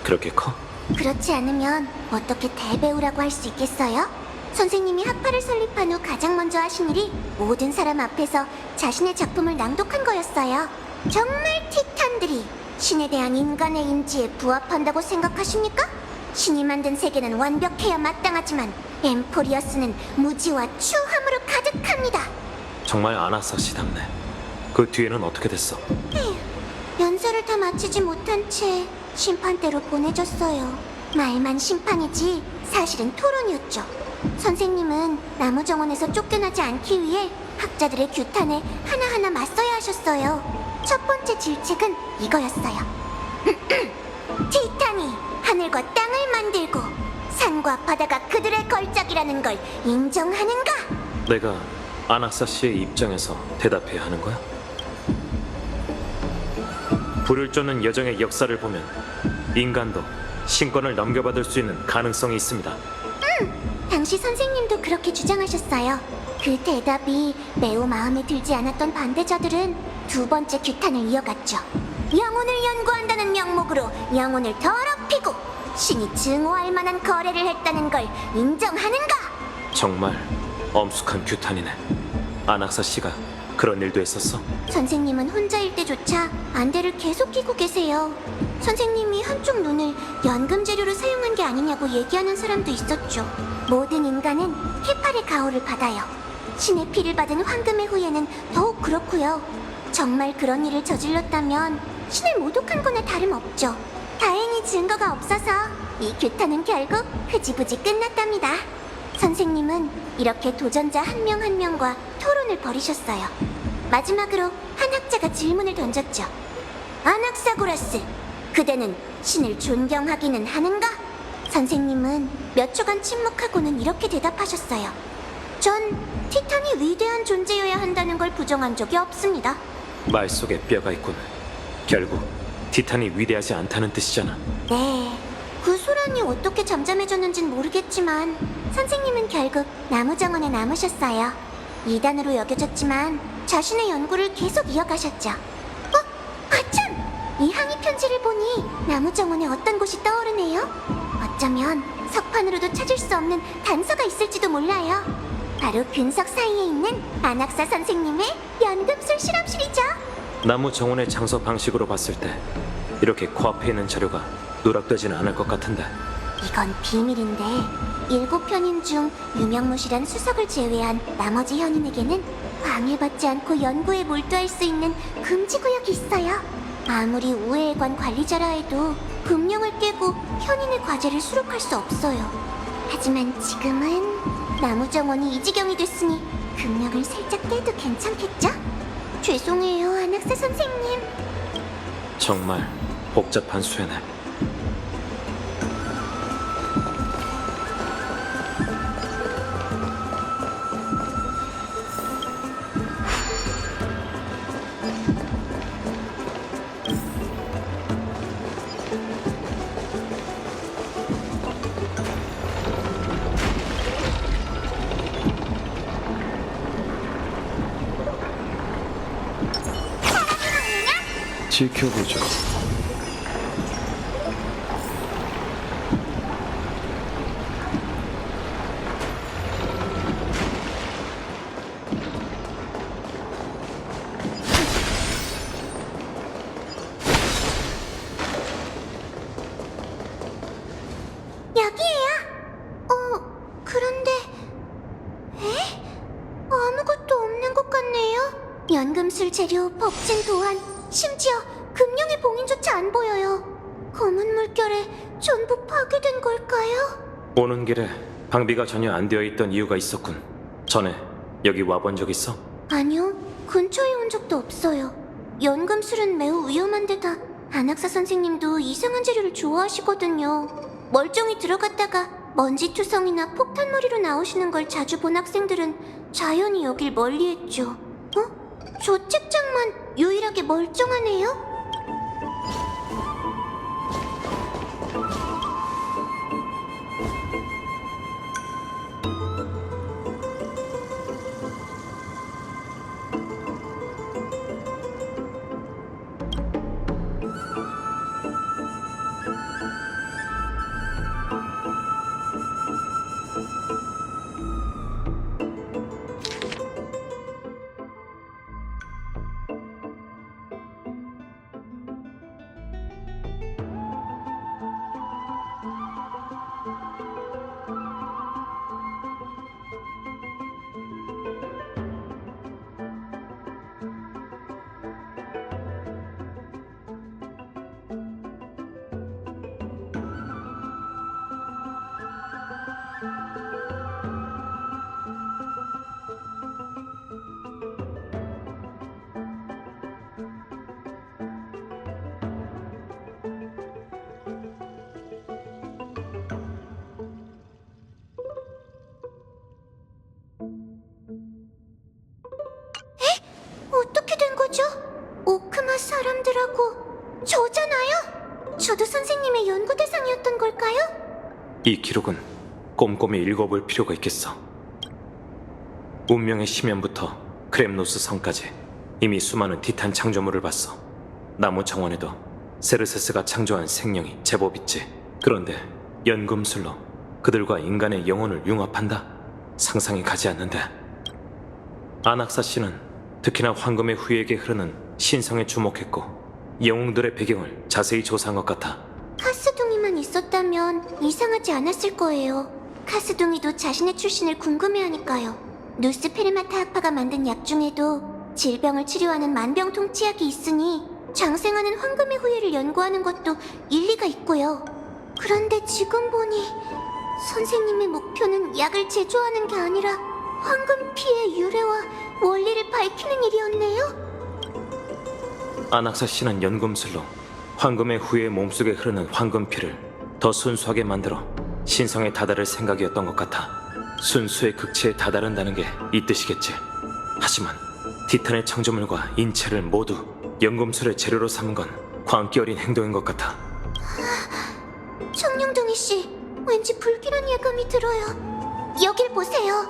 그렇게 커? 그렇지 않으면 어떻게 대배우라고 할 수 있겠어요? 선생님이 학파를 설립한 후 가장 먼저 하신 일이 모든 사람 앞에서 자신의 작품을 낭독한 거였어요. 정말 티탄들이 신에 대한 인간의 인지에 부합한다고 생각하십니까? 신이 만든 세계는 완벽해야 마땅하지만 엠포리어스는 무지와 추함으로 가득합니다. 정말 아낙사 씨답네. 그 뒤에는 어떻게 됐어? 에휴, 연설을 다 마치지 못한 채 심판대로 보내졌어요. 말만 심판이지 사실은 토론이었죠. 선생님은 나무정원에서 쫓겨나지 않기 위해 학자들의 규탄에 하나하나 맞서야 하셨어요. 첫 번째 질책은 이거였어요. 티탄이 하늘과 땅을 만들고 산과 바다가 그들의 걸작이라는 걸 인정하는가? 내가 아낙사 씨의 입장에서 대답해야 하는 거야? 불을 쫓는 여정의 역사를 보면 인간도 신권을 넘겨받을 수 있는 가능성이 있습니다. 당시 선생님도 그렇게 주장하셨어요. 그 대답이 매우 마음에 들지 않았던 반대자들은 두 번째 규탄을 이어갔죠. 영혼을 연구한다는 명목으로 영혼을 더럽히고 신이 증오할 만한 거래를 했다는 걸 인정하는가? 정말 엄숙한 규탄이네. 아낙사 씨가 그런 일도 했었어? 선생님은 혼자일 때조차 안대를 계속 끼고 계세요. 선생님이 한쪽 눈을 연금 재료로 사용한 게 아니냐고 얘기하는 사람도 있었죠. 모든 인간은 케팔의 가호를 받아요. 신의 피를 받은 황금의 후예는 더욱 그렇고요. 정말 그런 일을 저질렀다면 신을 모독한 거나 다름없죠. 다행히 증거가 없어서 이 규탄은 결국 흐지부지 끝났답니다. 선생님은 이렇게 도전자 한 명 한 명과 토론을 벌이셨어요. 마지막으로 한 학자가 질문을 던졌죠. 아낙사고라스, 그대는 신을 존경하기는 하는가? 선생님은 몇 초간 침묵하고는 이렇게 대답하셨어요. 전 티탄이 위대한 존재여야 한다는 걸 부정한 적이 없습니다. 말 속에 뼈가 있군. 결국 티탄이 위대하지 않다는 뜻이잖아. 네, 그 소란이 어떻게 잠잠해졌는진 모르겠지만 선생님은 결국 나무정원에 남으셨어요. 이단으로 여겨졌지만 자신의 연구를 계속 이어가셨죠. 아참! 이 항의 편지를 보니 나무정원에 어떤 곳이 떠오르네요. 어쩌면 석판으로도 찾을 수 없는 단서가 있을지도 몰라요. 바로 근석 사이에 있는 아낙사 선생님의 연금술 실험실이죠. 나무 정원의 장소 방식으로 봤을 때 이렇게 코앞에 있는 자료가 누락되지는 않을 것 같은데. 이건 비밀인데 7편인 중 유명무실한 수석을 제외한 나머지 현인에게는 방해받지 않고 연구에 몰두할 수 있는 금지구역이 있어요. 아무리 우회관 관리자라 해도 금령을 깨고 현인의 과제를 수록할 수 없어요. 하지만 지금은 나무정원이 이 지경이 됐으니 금령을 살짝 깨도 괜찮겠죠? 죄송해요, 아낙사 선생님. 정말 복잡한 수혜네. 지켜보죠. 여기에요. 그런데 아무것도 없는 것 같네요. 연금술 재료, 법진 도안, 심지어 금령의 봉인조차 안 보여요. 검은 물결에 전부 파괴된 걸까요? 오는 길에 방비가 전혀 안 되어 있던 이유가 있었군. 전에 여기 와본 적 있어? 아니요, 근처에 온 적도 없어요. 연금술은 매우 위험한 데다 안학사 선생님도 이상한 재료를 좋아하시거든요. 멀쩡히 들어갔다가 먼지투성이나 폭탄머리로 나오시는 걸 자주 본 학생들은 자연히 여길 멀리했죠. 저 책장만 유일하게 멀쩡하네요? 어떻게 된 거죠? 오크마 사람들하고 저잖아요? 저도 선생님의 연구 대상이었던 걸까요? 이 기록은 꼼꼼히 읽어볼 필요가 있겠어. 운명의 심연부터 크렘노스 성까지 이미 수많은 티탄 창조물을 봤어. 나무 정원에도 세르세스가 창조한 생명이 제법 있지. 그런데 연금술로 그들과 인간의 영혼을 융합한다? 상상이 가지 않는데. 아낙사 씨는 특히나 황금의 후예에게 흐르는 신성에 주목했고 영웅들의 배경을 자세히 조사한 것 같아. 카스둥이만 있었다면 이상하지 않았을 거예요. 카스둥이도 자신의 출신을 궁금해하니까요. 누스페르마타 학파가 만든 약 중에도 질병을 치료하는 만병통치약이 있으니 장생하는 황금의 후예를 연구하는 것도 일리가 있고요. 그런데 지금 보니 선생님의 목표는 약을 제조하는 게 아니라 황금 피의 유래와 원리를 밝히는 일이었네요. 아낙사 씨는 연금술로 황금의 후예의 몸속에 흐르는 황금 피를 더 순수하게 만들어 신성에 다다를 생각이었던 것 같아. 순수의 극치에 다다른다는 게 이 뜻이겠지. 하지만 티탄의 창조물과 인체를 모두 연금술의 재료로 삼은 건 광기 어린 행동인 것 같아. 청룡둥이 씨, 왠지 불길한 예감이 들어요. 여길 보세요.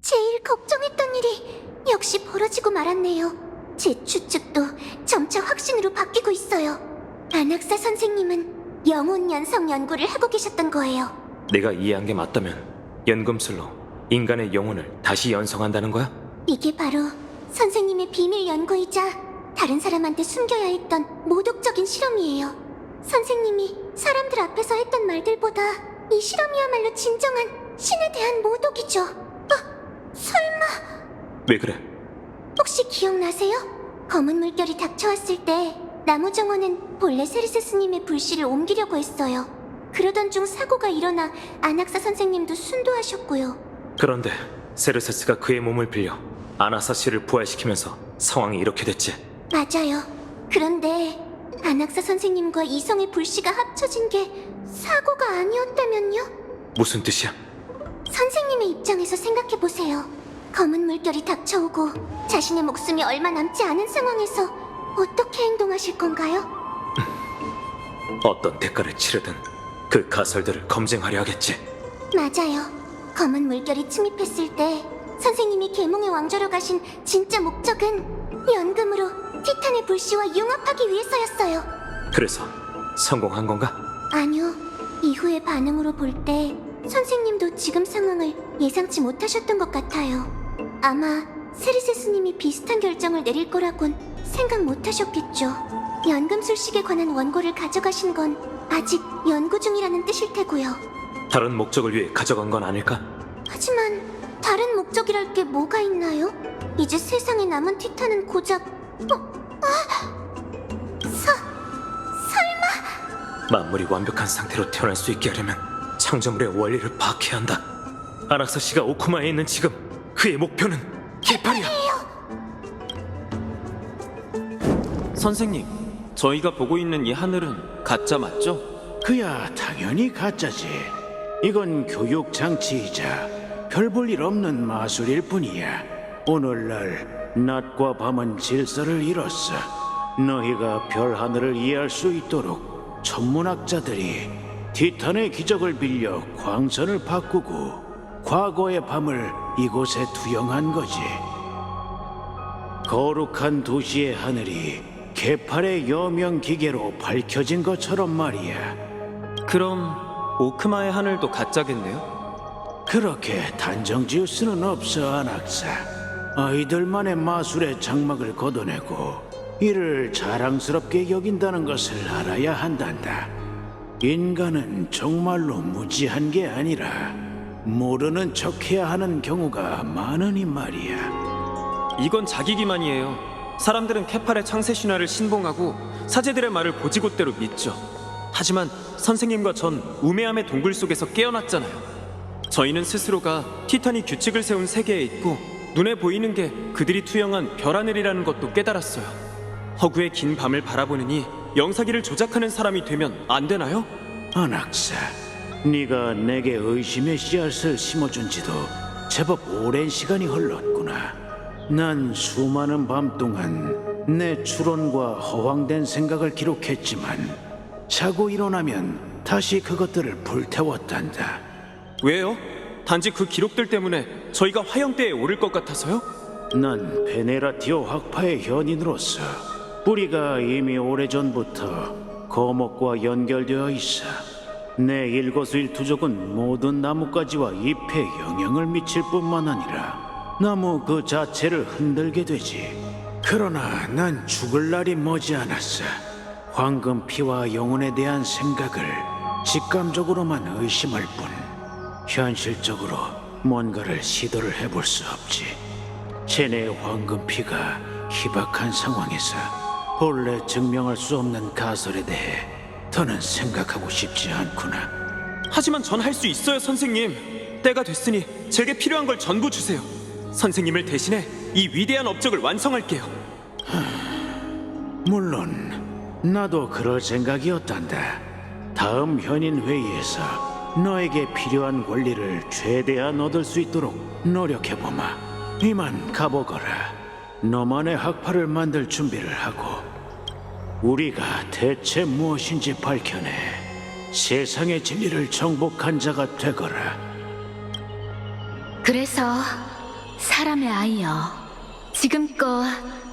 제일 걱정했던 일이 역시 벌어지고 말았네요. 제 추측도 점차 확신으로 바뀌고 있어요. 아낙사 선생님은 영혼 연성 연구를 하고 계셨던 거예요. 내가 이해한 게 맞다면 연금술로 인간의 영혼을 다시 연성한다는 거야? 이게 바로 선생님의 비밀 연구이자 다른 사람한테 숨겨야 했던 모독적인 실험이에요. 선생님이 사람들 앞에서 했던 말들보다 이 실험이야말로 진정한 신에 대한 모독이죠. 설마 왜 그래? 혹시 기억나세요? 검은 물결이 닥쳐왔을 때 나무 정원은 본래 세르세 스님의 불씨를 옮기려고 했어요. 그러던 중 사고가 일어나 아낙사 선생님도 순도하셨고요. 그런데 세르세스가 그의 몸을 빌려 아나사 씨를 부활시키면서 상황이 이렇게 됐지. 맞아요. 그런데 아낙사 선생님과 이성의 불씨가 합쳐진 게 사고가 아니었다면요? 무슨 뜻이야? 선생님의 입장에서 생각해보세요. 검은 물결이 닥쳐오고 자신의 목숨이 얼마 남지 않은 상황에서 어떻게 행동하실 건가요? 어떤 대가를 치르든 그 가설들을 검증하려 하겠지. 맞아요. 검은 물결이 침입했을 때 선생님이 계몽의 왕좌로 가신 진짜 목적은 연금으로 티탄의 불씨와 융합하기 위해서였어요. 그래서 성공한 건가? 아니요. 이후의 반응으로 볼 때 선생님도 지금 상황을 예상치 못하셨던 것 같아요. 아마 세르세 스님이 비슷한 결정을 내릴 거라곤 생각 못하셨겠죠. 연금술식에 관한 원고를 가져가신 건 아직 연구 중이라는 뜻일 테고요. 다른 목적을 위해 가져간 건 아닐까? 하지만 다른 목적이랄 게 뭐가 있나요? 이제 세상에 남은 티탄은 고작 설마 만물이 완벽한 상태로 태어날 수 있게 하려면 창조물의 원리를 파악해야 한다. 아낙사 씨가 오쿠마에 있는 지금 그의 목표는 개팔이야. 선생님, 저희가 보고 있는 이 하늘은 가짜 맞죠? 그야 당연히 가짜지. 이건 교육 장치이자 별 볼 일 없는 마술일 뿐이야. 오늘날 낮과 밤은 질서를 잃었어. 너희가 별 하늘을 이해할 수 있도록 천문학자들이 티탄의 기적을 빌려 광선을 바꾸고 과거의 밤을 이곳에 투영한 거지. 거룩한 도시의 하늘이 개팔의 여명 기계로 밝혀진 것처럼 말이야. 그럼 오크마의 하늘도 가짜겠네요? 그렇게 단정 지을 수는 없어, 아낙사. 아이들만의 마술의 장막을 걷어내고 이를 자랑스럽게 여긴다는 것을 알아야 한단다. 인간은 정말로 무지한 게 아니라 모르는 척해야 하는 경우가 많으니 말이야. 이건 자기 기만이에요. 사람들은 케팔의 창세 신화를 신봉하고 사제들의 말을 고지곳대로 믿죠. 하지만 선생님과 전 우매함의 동굴 속에서 깨어났잖아요. 저희는 스스로가 티탄이 규칙을 세운 세계에 있고 눈에 보이는 게 그들이 투영한 별하늘이라는 것도 깨달았어요. 허구의 긴 밤을 바라보느니 영사기를 조작하는 사람이 되면 안 되나요? 안악사, 네가 내게 의심의 씨앗을 심어준 지도 제법 오랜 시간이 흘렀구나. 난 수많은 밤 동안 내 추론과 허황된 생각을 기록했지만 자고 일어나면 다시 그것들을 불태웠단다. 왜요? 단지 그 기록들 때문에 저희가 화형대에 오를 것 같아서요? 난 베네라티오 학파의 현인으로서 뿌리가 이미 오래전부터 거목과 연결되어 있어 내 일거수일투족은 모든 나뭇가지와 잎에 영향을 미칠 뿐만 아니라 나무 그 자체를 흔들게 되지. 그러나 난 죽을 날이 머지않았어. 황금피와 영혼에 대한 생각을 직감적으로만 의심할 뿐 현실적으로 뭔가를 시도를 해볼 수 없지. 체내의 황금피가 희박한 상황에서 본래 증명할 수 없는 가설에 대해 더는 생각하고 싶지 않구나. 하지만 전 할 수 있어요, 선생님. 때가 됐으니 제게 필요한 걸 전부 주세요. 선생님을 대신해 이 위대한 업적을 완성할게요. 물론 나도 그럴 생각이었단다. 다음 현인 회의에서 너에게 필요한 권리를 최대한 얻을 수 있도록 노력해보마. 이만 가보거라. 너만의 학파를 만들 준비를 하고 우리가 대체 무엇인지 밝혀내 세상의 진리를 정복한 자가 되거라. 그래서 사람의 아이여, 지금껏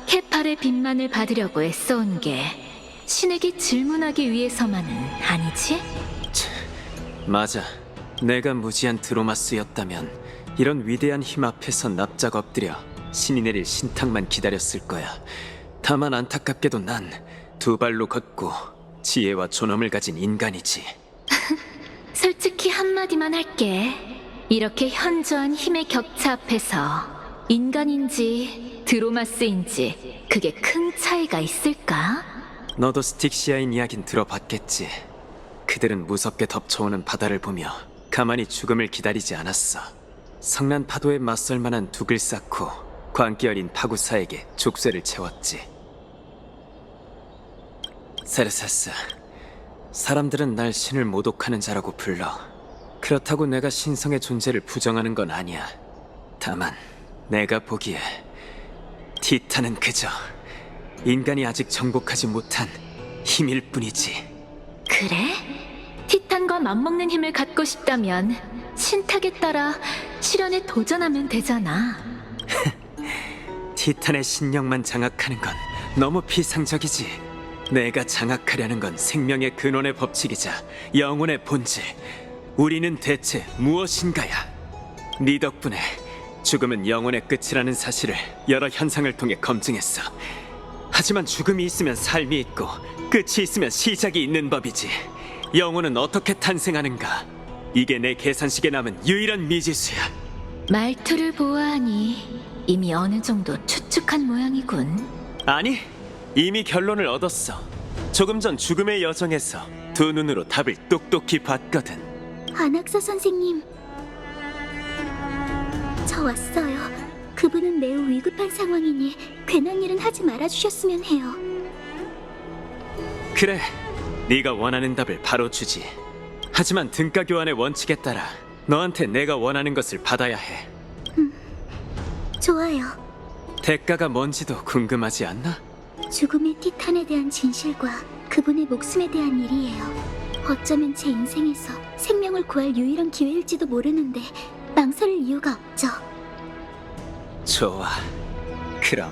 케팔의 빛만을 받으려고 애써온 게 신에게 질문하기 위해서만은 아니지? 맞아. 내가 무지한 드로마스였다면 이런 위대한 힘 앞에서 납작 엎드려 신이 내릴 신탁만 기다렸을 거야. 다만 안타깝게도 난 두 발로 걷고 지혜와 존엄을 가진 인간이지. 솔직히 한마디만 할게. 이렇게 현저한 힘의 격차 앞에서 인간인지 드로마스인지 그게 큰 차이가 있을까? 너도 스틱시아인 이야긴 들어봤겠지. 그들은 무섭게 덮쳐오는 바다를 보며 가만히 죽음을 기다리지 않았어. 성난 파도에 맞설 만한 둑을 쌓고 광기 어린 파구사에게 족쇄를 채웠지. 세르세스, 사람들은 날 신을 모독하는 자라고 불러. 그렇다고 내가 신성의 존재를 부정하는 건 아니야. 다만 내가 보기에 티탄은 그저 인간이 아직 정복하지 못한 힘일 뿐이지. 그래? 티탄과 맞먹는 힘을 갖고 싶다면 신탁에 따라 실현에 도전하면 되잖아. 티탄의 신령만 장악하는 건 너무 피상적이지. 내가 장악하려는 건 생명의 근원의 법칙이자 영혼의 본질. 우리는 대체 무엇인가야? 네 덕분에 죽음은 영혼의 끝이라는 사실을 여러 현상을 통해 검증했어. 하지만 죽음이 있으면 삶이 있고 끝이 있으면 시작이 있는 법이지. 영혼은 어떻게 탄생하는가? 이게 내 계산식에 남은 유일한 미지수야. 말투를 보아하니 이미 어느 정도 추측한 모양이군. 아니, 이미 결론을 얻었어. 조금 전 죽음의 여정에서 두 눈으로 답을 똑똑히 봤거든. 안학사 선생님, 저 왔어요. 그분은 매우 위급한 상황이니 괜한 일은 하지 말아주셨으면 해요. 그래, 네가 원하는 답을 바로 주지. 하지만 등가 교환의 원칙에 따라 너한테 내가 원하는 것을 받아야 해. 좋아요. 대가가 뭔지도 궁금하지 않나? 죽음의 티탄에 대한 진실과 그분의 목숨에 대한 일이에요. 어쩌면 제 인생에서 생명을 구할 유일한 기회일지도 모르는데 망설일 이유가 없죠. 좋아. 그럼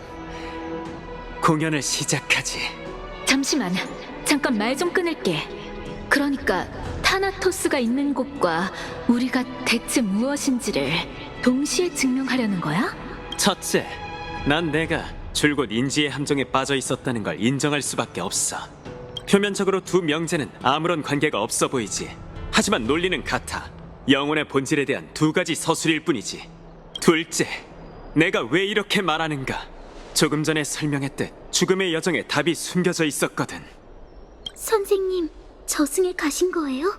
공연을 시작하지. 잠시만, 잠깐 말 좀 끊을게. 그러니까 타나토스가 있는 곳과 우리가 대체 무엇인지를 동시에 증명하려는 거야? 첫째, 난 내가 줄곧 인지의 함정에 빠져 있었다는 걸 인정할 수밖에 없어. 표면적으로 두 명제는 아무런 관계가 없어 보이지. 하지만 논리는 같아. 영혼의 본질에 대한 두 가지 서술일 뿐이지. 둘째, 내가 왜 이렇게 말하는가? 조금 전에 설명했듯 죽음의 여정에 답이 숨겨져 있었거든. 선생님, 저승에 가신 거예요?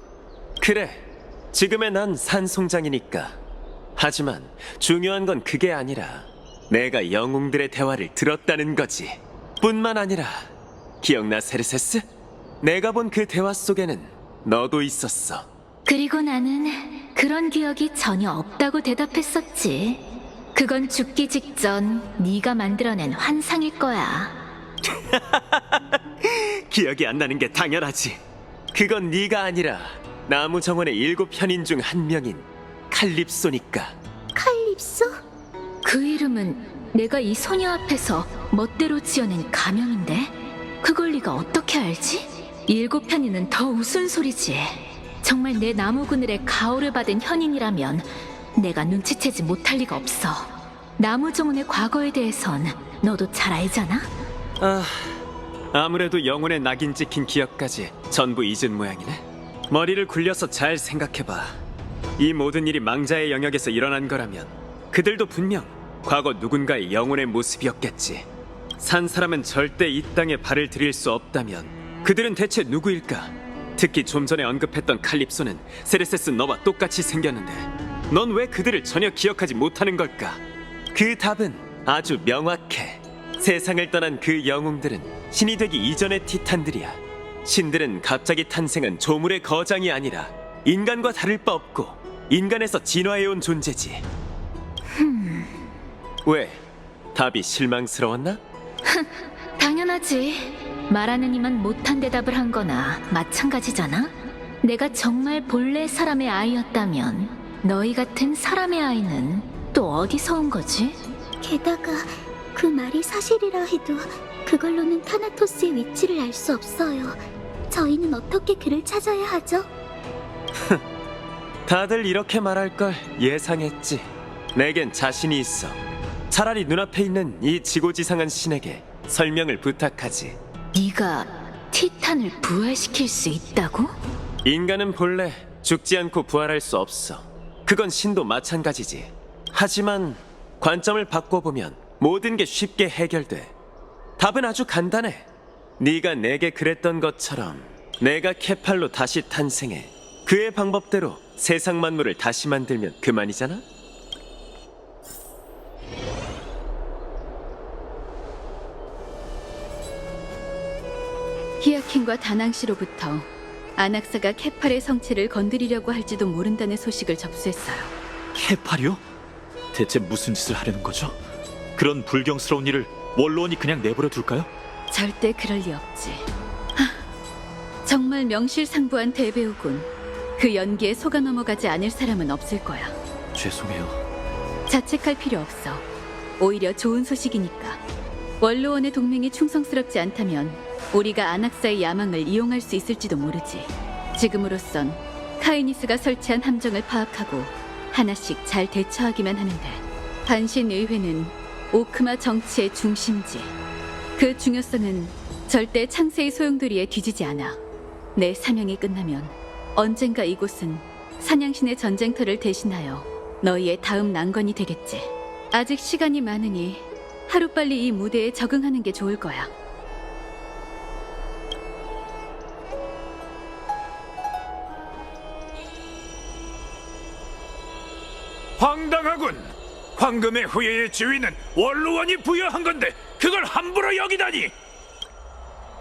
그래, 지금의 난 산송장이니까. 하지만 중요한 건 그게 아니라 내가 영웅들의 대화를 들었다는 거지. 뿐만 아니라 기억나, 세르세스? 내가 본 그 대화 속에는 너도 있었어. 그리고 나는 그런 기억이 전혀 없다고 대답했었지. 그건 죽기 직전 네가 만들어낸 환상일 거야. 기억이 안 나는 게 당연하지. 그건 네가 아니라 나무 정원의 7현인 중 한 명인 칼립소니까. 칼립소? 그 이름은 내가 이 소녀 앞에서 멋대로 지어낸 가명인데 그걸 네가 어떻게 알지? 7편이는 더 우스운 소리지. 정말 내 나무 그늘에 가호를 받은 현인이라면 내가 눈치채지 못할 리가 없어. 나무 정원의 과거에 대해선 너도 잘 알잖아? 아무래도 영혼의 낙인 찍힌 기억까지 전부 잊은 모양이네. 머리를 굴려서 잘 생각해봐. 이 모든 일이 망자의 영역에서 일어난 거라면 그들도 분명 과거 누군가의 영혼의 모습이었겠지. 산 사람은 절대 이 땅에 발을 들일 수 없다면 그들은 대체 누구일까? 특히 좀 전에 언급했던 칼립소는 세르세스 너와 똑같이 생겼는데 넌 왜 그들을 전혀 기억하지 못하는 걸까? 그 답은 아주 명확해. 세상을 떠난 그 영웅들은 신이 되기 이전의 티탄들이야. 신들은 갑자기 탄생한 조물의 거장이 아니라 인간과 다를 바 없고 인간에서 진화해온 존재지. 왜? 답이 실망스러웠나? 당연하지. 말하는 이만 못한 대답을 한 거나 마찬가지잖아. 내가 정말 본래 사람의 아이였다면 너희 같은 사람의 아이는 또 어디서 온 거지? 게다가 그 말이 사실이라 해도 그걸로는 타나토스의 위치를 알 수 없어요. 저희는 어떻게 그를 찾아야 하죠? 다들 이렇게 말할 걸 예상했지. 내겐 자신이 있어. 차라리 눈앞에 있는 이 지고지상한 신에게 설명을 부탁하지. 네가 티탄을 부활시킬 수 있다고? 인간은 본래 죽지 않고 부활할 수 없어. 그건 신도 마찬가지지. 하지만 관점을 바꿔보면 모든 게 쉽게 해결돼. 답은 아주 간단해. 네가 내게 그랬던 것처럼 내가 케팔로 다시 탄생해 그의 방법대로 세상 만물을 다시 만들면 그만이잖아? 히아킨과 다낭시로부터 아낙사가 케팔의 성체를 건드리려고 할지도 모른다는 소식을 접수했어요. 케팔이요? 대체 무슨 짓을 하려는 거죠? 그런 불경스러운 일을 원로원이 그냥 내버려 둘까요? 절대 그럴 리 없지. 정말 명실상부한 대배우군. 그 연기에 속아 넘어가지 않을 사람은 없을 거야. 죄송해요. 자책할 필요 없어. 오히려 좋은 소식이니까. 원로원의 동맹이 충성스럽지 않다면 우리가 아낙사의 야망을 이용할 수 있을지도 모르지. 지금으로선 카이니스가 설치한 함정을 파악하고 하나씩 잘 대처하기만 하면 돼. 반신의회는 오크마 정치의 중심지. 그 중요성은 절대 창세의 소용돌이에 뒤지지 않아. 내 사명이 끝나면 언젠가 이곳은 사냥신의 전쟁터를 대신하여 너희의 다음 난관이 되겠지. 아직 시간이 많으니 하루빨리 이 무대에 적응하는 게 좋을 거야. 황당하군. 황금의 후예의 지위는 원로원이 부여한 건데 그걸 함부로 여기다니.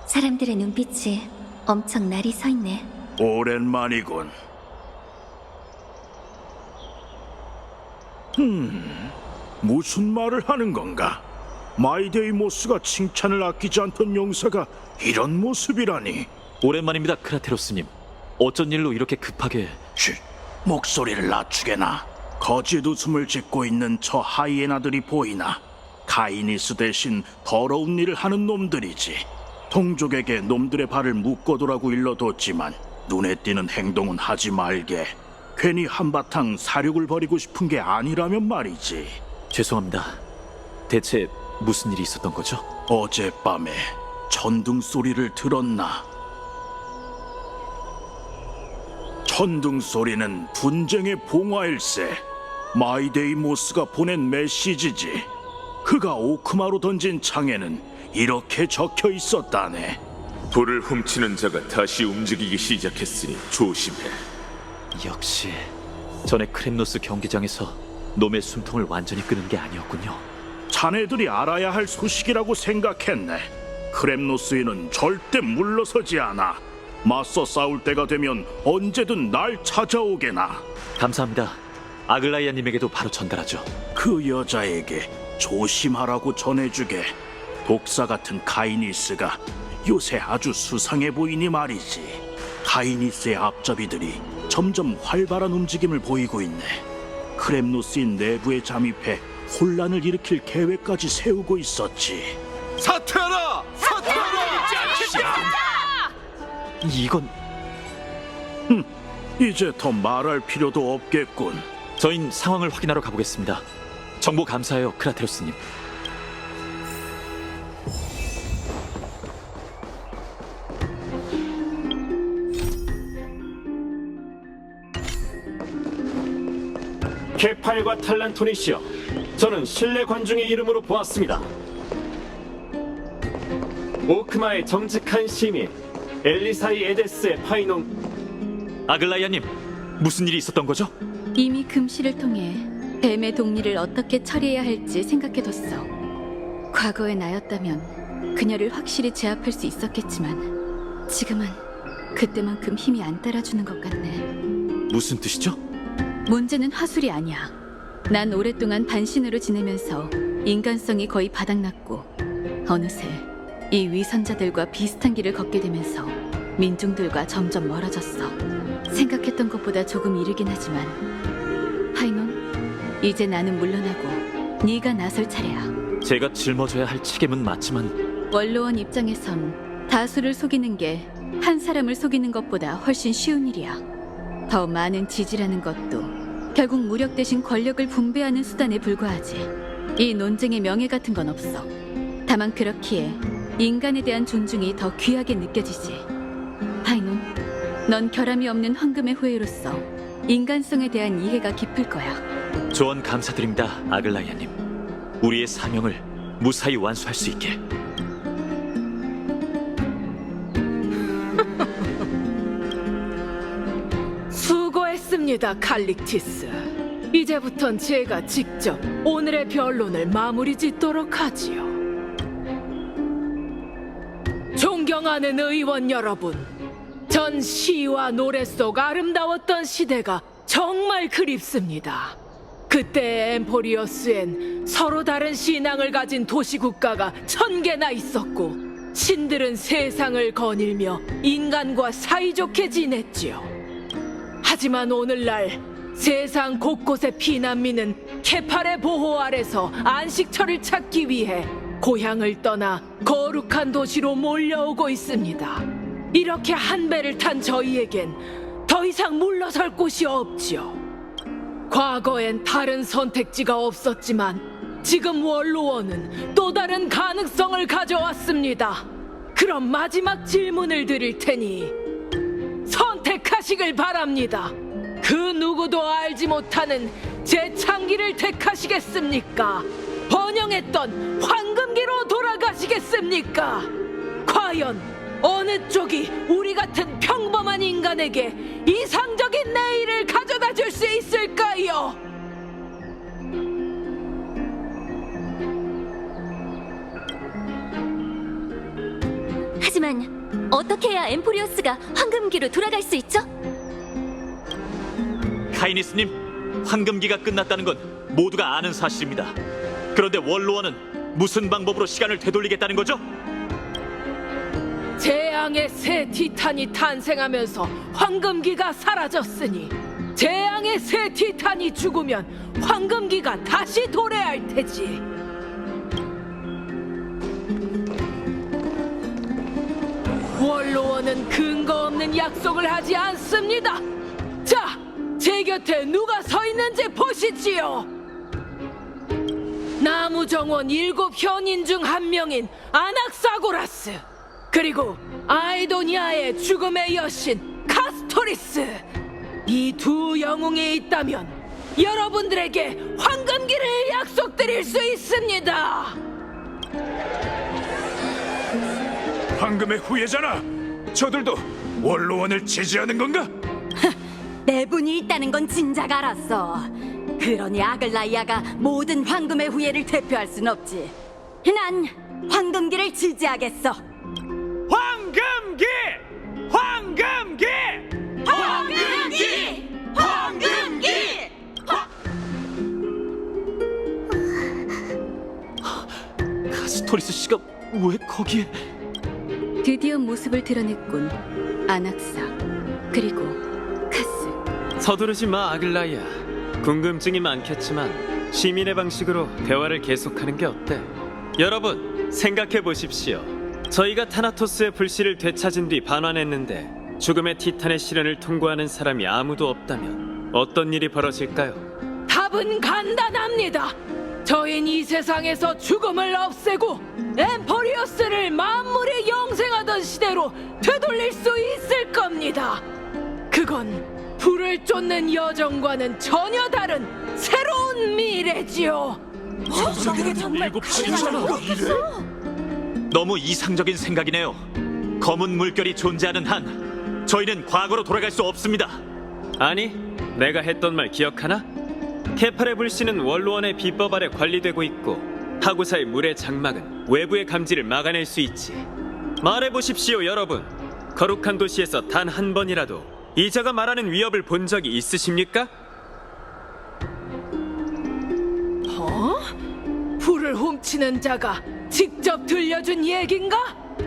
사람들의 눈빛이 엄청 날이 서 있네. 오랜만이군. 무슨 말을 하는 건가? 마이데이모스가 칭찬을 아끼지 않던 용사가 이런 모습이라니. 오랜만입니다, 크라테로스님. 어쩐 일로 이렇게 급하게... 쉿, 목소리를 낮추게나. 거짓 웃음을 짓고 있는 저 하이에나들이 보이나? 카이니스 대신 더러운 일을 하는 놈들이지. 동족에게 놈들의 발을 묶어두라고 일러뒀지만 눈에 띄는 행동은 하지 말게. 괜히 한바탕 사륙을 벌이고 싶은 게 아니라면 말이지. 죄송합니다. 대체 무슨 일이 있었던 거죠? 어젯밤에 천둥 소리를 들었나? 천둥 소리는 분쟁의 봉화일세. 마이데이모스가 보낸 메시지지. 그가 오크마로 던진 창에는 이렇게 적혀 있었다네. 돌을 훔치는 자가 다시 움직이기 시작했으니 조심해. 역시 전에 크렘노스 경기장에서 놈의 숨통을 완전히 끄는 게 아니었군요. 자네들이 알아야 할 소식이라고 생각했네. 크렘노스인은 절대 물러서지 않아. 맞서 싸울 때가 되면 언제든 날 찾아오게나. 감사합니다. 아글라이아님에게도 바로 전달하죠. 그 여자에게 조심하라고 전해주게. 독사 같은 카이니스가 요새 아주 수상해 보이니 말이지. 카이니스의 앞잡이들이 점점 활발한 움직임을 보이고 있네. 크렘노스인 내부에 잠입해 혼란을 일으킬 계획까지 세우고 있었지. 사퇴하라! 이건 이제 더 말할 필요도 없겠군. 저흰 상황을 확인하러 가보겠습니다. 정보 감사해요, 크라테로스님. 케팔과 탈란토니시여, 저는 신뢰 관중의 이름으로 보았습니다. 오크마의 정직한 시민 엘리사이 에데스의 파이논. 아글라이아님, 무슨 일이 있었던 거죠? 이미 금시를 통해 뱀의 동리를 어떻게 처리해야 할지 생각해뒀어. 과거의 나였다면 그녀를 확실히 제압할 수 있었겠지만 지금은 그때만큼 힘이 안 따라주는 것 같네. 무슨 뜻이죠? 문제는 화술이 아니야. 난 오랫동안 반신으로 지내면서 인간성이 거의 바닥났고 어느새 이 위선자들과 비슷한 길을 걷게 되면서 민중들과 점점 멀어졌어. 생각했던 것보다 조금 이르긴 하지만 파이논, 이제 나는 물러나고 네가 나설 차례야. 제가 짊어져야 할 책임은 맞지만 원로원 입장에선 다수를 속이는 게 한 사람을 속이는 것보다 훨씬 쉬운 일이야. 더 많은 지지라는 것도 결국 무력 대신 권력을 분배하는 수단에 불과하지. 이 논쟁에 명예 같은 건 없어. 다만 그렇기에 인간에 대한 존중이 더 귀하게 느껴지지. 파이논, 넌 결함이 없는 황금의 후예로서 인간성에 대한 이해가 깊을 거야. 조언 감사드립니다, 아글라이아님. 우리의 사명을 무사히 완수할 수 있게. 수고했습니다, 칼릭티스. 이제부턴 제가 직접 오늘의 변론을 마무리 짓도록 하지요. 존경하는 의원 여러분, 전 시와 노래 속 아름다웠던 시대가 정말 그립습니다. 그때 엠포리어스엔 서로 다른 신앙을 가진 도시국가가 1000개나 있었고 신들은 세상을 거닐며 인간과 사이좋게 지냈지요. 하지만 오늘날 세상 곳곳의 피난민은 케팔의 보호 아래서 안식처를 찾기 위해 고향을 떠나 거룩한 도시로 몰려오고 있습니다. 이렇게 한 배를 탄 저희에겐 더 이상 물러설 곳이 없지요. 과거엔 다른 선택지가 없었지만 지금 원로원은 또 다른 가능성을 가져왔습니다. 그럼 마지막 질문을 드릴 테니 선택하시길 바랍니다. 그 누구도 알지 못하는 재창기를 택하시겠습니까? 번영했던 황금기로 돌아가시겠습니까? 과연 어느 쪽이 우리 같은 평범한 인간에게 이상적인 내일을 가져다 줄 수 있을까요? 하지만 어떻게 해야 엠포리오스가 황금기로 돌아갈 수 있죠? 카이니스님, 황금기가 끝났다는 건 모두가 아는 사실입니다. 그런데 원로원은 무슨 방법으로 시간을 되돌리겠다는 거죠? 재앙의 새 티탄이 탄생하면서 황금기가 사라졌으니 재앙의 새 티탄이 죽으면 황금기가 다시 도래할 테지. 원로원은 근거 없는 약속을 하지 않습니다. 자, 제 곁에 누가 서 있는지 보시지요. 나무정원 7 현인 중 한 명인 아낙사고라스, 그리고 아이도니아의 죽음의 여신 카스토리스. 이 두 영웅이 있다면 여러분들에게 황금기를 약속드릴 수 있습니다. 황금의 후예잖아. 저들도 원로원을 지지하는 건가? 내분이 있다는 건 진작 알았어. 그러니 아글라이아가 모든 황금의 후예를 대표할 순 없지. 난 황금기를 지지하겠어. 황금기! 황금기! 황금기! 황금기! 카스토리스 씨가 왜 거기에? 드디어 모습을 드러냈군. 아낙사 그리고 카스. 서두르지 마, 아글라이아. 궁금증이 많겠지만 시민의 방식으로 대화를 계속하는 게 어때? 여러분, 생각해 보십시오. 저희가 타나토스의 불씨를 되찾은 뒤 반환했는데 죽음의 티탄의 시련을 통과하는 사람이 아무도 없다면 어떤 일이 벌어질까요? 답은 간단합니다. 저희는 이 세상에서 죽음을 없애고 엠포리어스를 만물이 영생하던 시대로 되돌릴 수 있을 겁니다. 그건 불을 쫓는 여정과는 전혀 다른 새로운 미래지요. 너무 이상적인 생각이네요. 검은 물결이 존재하는 한 저희는 과거로 돌아갈 수 없습니다. 아니, 내가 했던 말 기억하나? 케팔의 불씨는 원로원의 비법 아래 관리되고 있고 하구사의 물의 장막은 외부의 감지를 막아낼 수 있지. 말해보십시오, 여러분. 거룩한 도시에서 단 한 번이라도 이자가 말하는 위협을 본 적이 있으십니까? 불을 훔치는 자가 직접 들려준 얘긴가?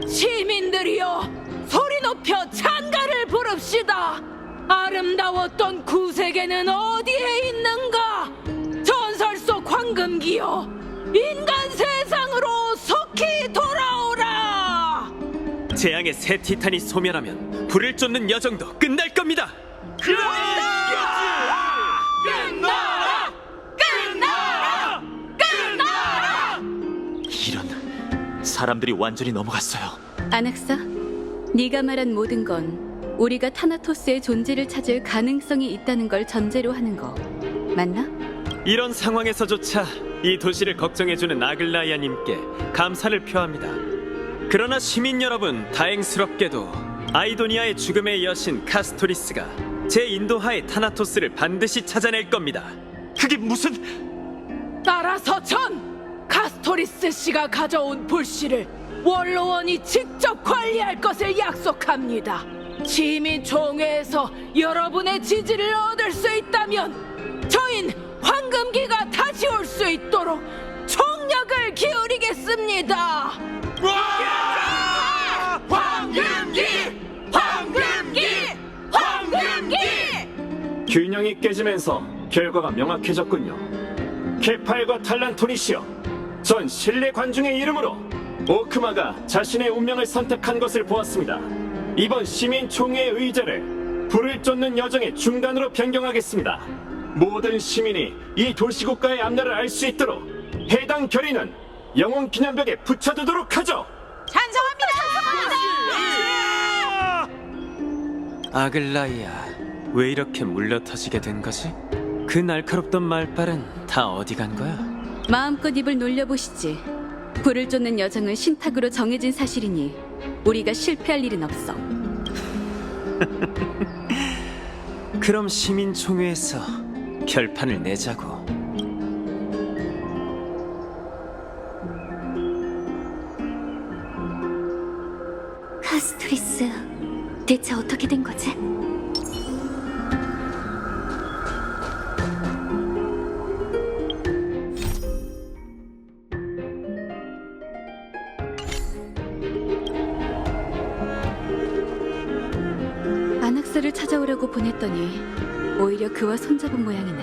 시민들이여, 소리 높여 찬가를 부릅시다. 아름다웠던 구세계는 어디에 있는가? 전설 속 황금기여, 인간 세상으로 속히 돌아오라. 재앙의 새 티탄이 소멸하면 불을 쫓는 여정도 끝날 겁니다. 이런, 사람들이 완전히 넘어갔어요. 아낙사, 네가 말한 모든 건 우리가 타나토스의 존재를 찾을 가능성이 있다는 걸 전제로 하는 거 맞나? 이런 상황에서조차 이 도시를 걱정해주는 아글라이아님께 감사를 표합니다. 그러나 시민 여러분, 다행스럽게도 아이도니아의 죽음의 여신 카스토리스가 제 인도하에 타나토스를 반드시 찾아낼 겁니다. 그게 무슨... 따라서 전 카스토리스 씨가 가져온 불씨를 원로원이 직접 관리할 것을 약속합니다. 시민 총회에서 여러분의 지지를 얻을 수 있다면 저흰 황금기가 다시 올 수 있도록 총력을 기울이겠습니다. 황금기! 황금기! 황금기! 균형이 깨지면서 결과가 명확해졌군요. 케팔과 탈란토니시여, 전 신뢰 관중의 이름으로 오크마가 자신의 운명을 선택한 것을 보았습니다. 이번 시민 총회의 의제를 불을 쫓는 여정의 중단으로 변경하겠습니다. 모든 시민이 이 도시국가의 앞날을 알 수 있도록 해당 결의는 영웅 기념벽에 붙여두도록 하죠. 아글라이아, 왜 이렇게 물러터지게 된 거지? 그 날카롭던 말빨은 다 어디 간 거야? 마음껏 입을 놀려보시지. 불을 쫓는 여정은 신탁으로 정해진 사실이니 우리가 실패할 일은 없어. 그럼 시민총회에서 결판을 내자고. 카스토리스, 대체 어떻게 된 거지? 아낙사를 찾아오라고 보냈더니 오히려 그와 손잡은 모양이네.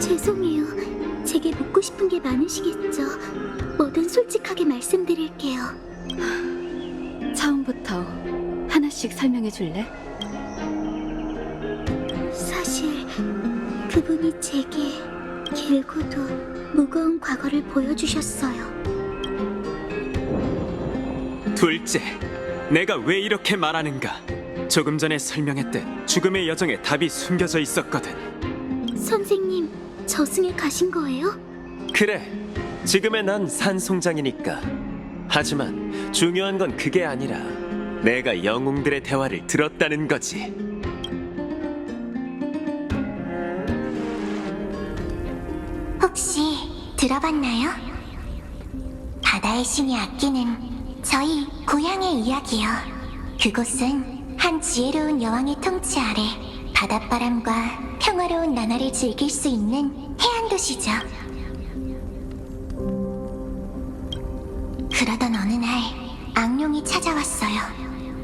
죄송해요. 제게 묻고 싶은 게 많으시겠죠. 뭐든 솔직하게 말씀드릴게요. 처음부터 하나씩 설명해 줄래? 사실 그분이 제게 길고도 무거운 과거를 보여주셨어요. 둘째, 내가 왜 이렇게 말하는가? 조금 전에 설명했듯 죽음의 여정에 답이 숨겨져 있었거든. 선생님, 저승에 가신 거예요? 그래, 지금의 난 산송장이니까. 하지만 중요한 건 그게 아니라 내가 영웅들의 대화를 들었다는 거지. 혹시 들어봤나요? 바다의 신이 아끼는 저희 고향의 이야기요. 그곳은 한 지혜로운 여왕의 통치 아래 바닷바람과 평화로운 나날을 즐길 수 있는 해안 도시죠. 그러던 어느 날 악룡이 찾아왔어요.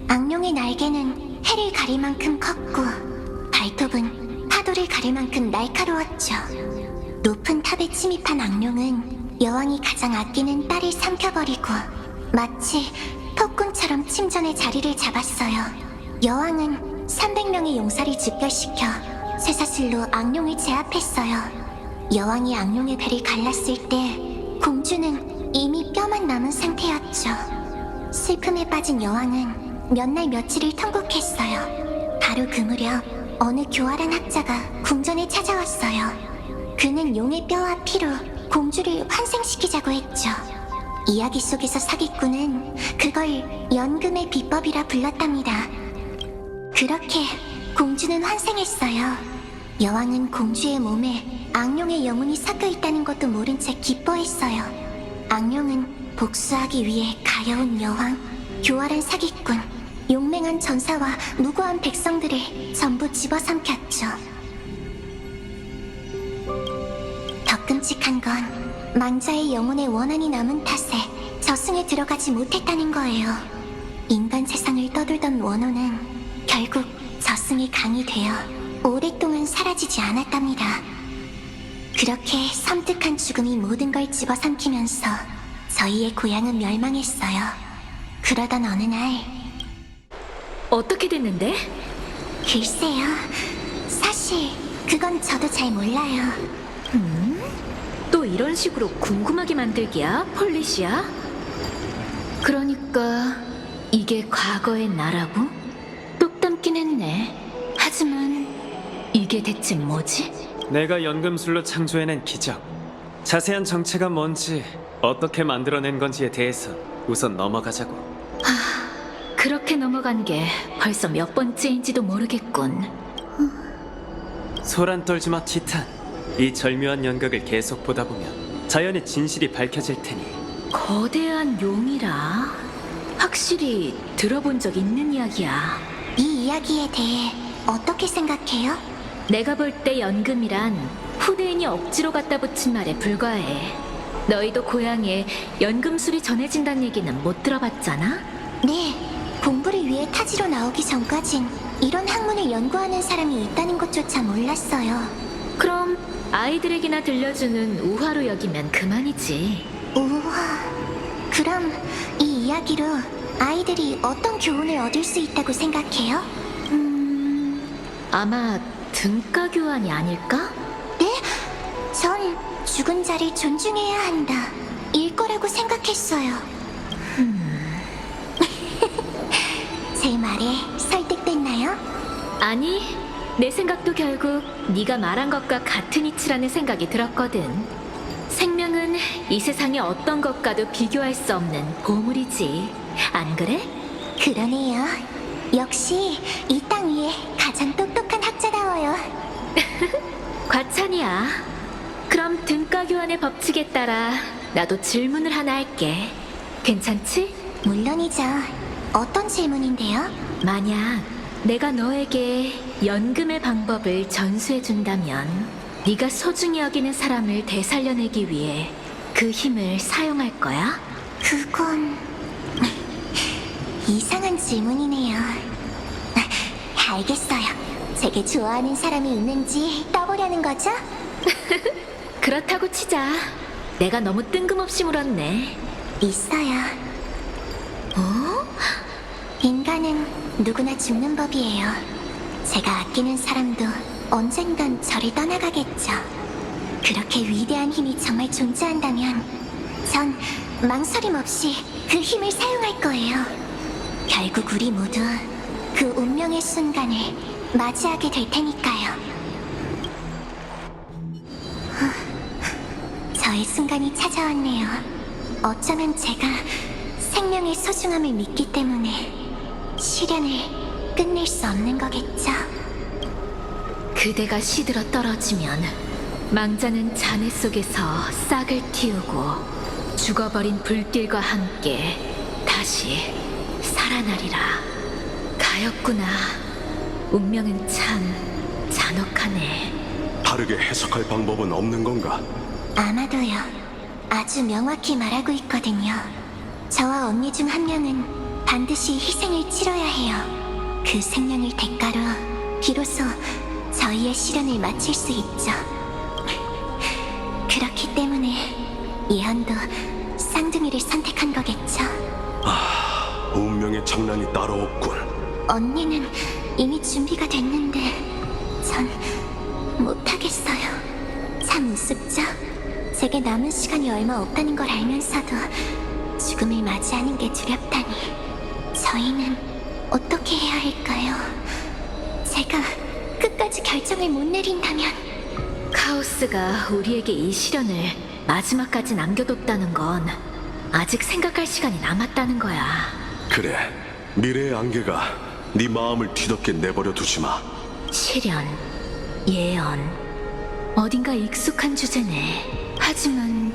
악룡의 날개는 해를 가릴 만큼 컸고 발톱은 파도를 가릴 만큼 날카로웠죠. 높은 탑에 침입한 악룡은 여왕이 가장 아끼는 딸을 삼켜버리고 마치 폭군처럼 침전의 자리를 잡았어요. 여왕은 300명의 용사를 집결시켜 쇠사슬로 악룡을 제압했어요. 여왕이 악룡의 배를 갈랐을 때 공주는 이미 뼈만 남은 상태였죠. 슬픔에 빠진 여왕은 몇 날 며칠을 통곡했어요. 바로 그 무렵 어느 교활한 학자가 궁전에 찾아왔어요. 그는 용의 뼈와 피로 공주를 환생시키자고 했죠. 이야기 속에서 사기꾼은 그걸 연금의 비법이라 불렀답니다. 그렇게 공주는 환생했어요. 여왕은 공주의 몸에 악룡의 영혼이 섞여 있다는 것도 모른 채 기뻐했어요. 악룡은 복수하기 위해 가여운 여왕, 교활한 사기꾼, 용맹한 전사와 무고한 백성들을 전부 집어삼켰죠. 더 끔찍한 건 망자의 영혼에 원한이 남은 탓에 저승에 들어가지 못했다는 거예요. 인간 세상을 떠돌던 원호는 결국 저승의 강이 되어 오랫동안 사라지지 않았답니다. 그렇게 섬뜩한 죽음이 모든 걸 집어삼키면서 저희의 고향은 멸망했어요. 그러던 어느 날 어떻게 됐는데? 글쎄요. 사실 그건 저도 잘 몰라요. 또 이런 식으로 궁금하게 만들기야, 폴리시야? 그러니까 이게 과거의 나라고? 똑 닮긴 했네. 하지만 이게 대체 뭐지? 내가 연금술로 창조해낸 기적. 자세한 정체가 뭔지, 어떻게 만들어낸 건지에 대해서 우선 넘어가자고. 그렇게 넘어간 게 벌써 몇 번째인지도 모르겠군. 소란 떨지 마, 티탄. 이 절묘한 연극을 계속 보다 보면 자연의 진실이 밝혀질 테니. 거대한 용이라 확실히 들어본 적 있는 이야기야. 이 이야기에 대해 어떻게 생각해요? 내가 볼 때 연금이란 후대인이 억지로 갖다 붙인 말에 불과해. 너희도 고향에 연금술이 전해진다는 얘기는 못 들어봤잖아? 네, 공부를 위해 타지로 나오기 전까진 이런 학문을 연구하는 사람이 있다는 것조차 몰랐어요. 그럼 아이들에게나 들려주는 우화로 여기면 그만이지. 우와, 그럼 이 이야기로 아이들이 어떤 교훈을 얻을 수 있다고 생각해요? 아마 등가 교환이 아닐까? 네? 전 죽은 자를 존중해야 한다. 일 거라고 생각했어요. 제 말에 설득됐나요? 아니, 내 생각도 결국 네가 말한 것과 같은 이치라는 생각이 들었거든. 생명은 이 세상의 어떤 것과도 비교할 수 없는 보물이지. 안 그래? 그러네요. 역시 이 땅 위에 가장 똑똑한 학자다워요. 과찬이야. 그럼 등가 교환의 법칙에 따라 나도 질문을 하나 할게. 괜찮지? 물론이죠. 어떤 질문인데요? 만약 내가 너에게 연금의 방법을 전수해준다면 네가 소중히 여기는 사람을 되살려내기 위해 그 힘을 사용할 거야? 그건 이상한 질문이네요. 알겠어요. 제게 좋아하는 사람이 있는지 떠보려는 거죠? 그렇다고 치자. 내가 너무 뜬금없이 물었네. 있어요. 어? 인간은 누구나 죽는 법이에요. 제가 아끼는 사람도 언젠간 저를 떠나가겠죠. 그렇게 위대한 힘이 정말 존재한다면 전 망설임 없이 그 힘을 사용할 거예요. 결국 우리 모두 그 운명의 순간을 맞이하게 될 테니까요. 저의 순간이 찾아왔네요. 어쩌면 제가 생명의 소중함을 믿기 때문에 시련을 끝낼 수 없는 거겠죠. 그대가 시들어 떨어지면 망자는 잔해 속에서 싹을 틔우고 죽어버린 불길과 함께 다시 살아나리라. 가였구나. 운명은 참 잔혹하네. 다르게 해석할 방법은 없는 건가? 아마도요. 아주 명확히 말하고 있거든요. 저와 언니 중 한 명은 반드시 희생을 치러야 해요. 그 생명을 대가로 비로소 저희의 시련을 마칠 수 있죠. 그렇기 때문에 예언도 쌍둥이를 선택한 거겠죠. 운명의 장난이 따로 없군. 언니는 이미 준비가 됐는데 전 못하겠어요. 참 우습죠? 제게 남은 시간이 얼마 없다는 걸 알면서도 죽음을 맞이하는 게 두렵다니. 저희는 어떻게 해야 할까요? 제가 끝까지 결정을 못 내린다면 카오스가 우리에게 이 시련을 마지막까지 남겨뒀다는 건 아직 생각할 시간이 남았다는 거야. 그래, 미래의 안개가 네 마음을 뒤덮게 내버려 두지 마. 시련, 예언, 어딘가 익숙한 주제네. 하지만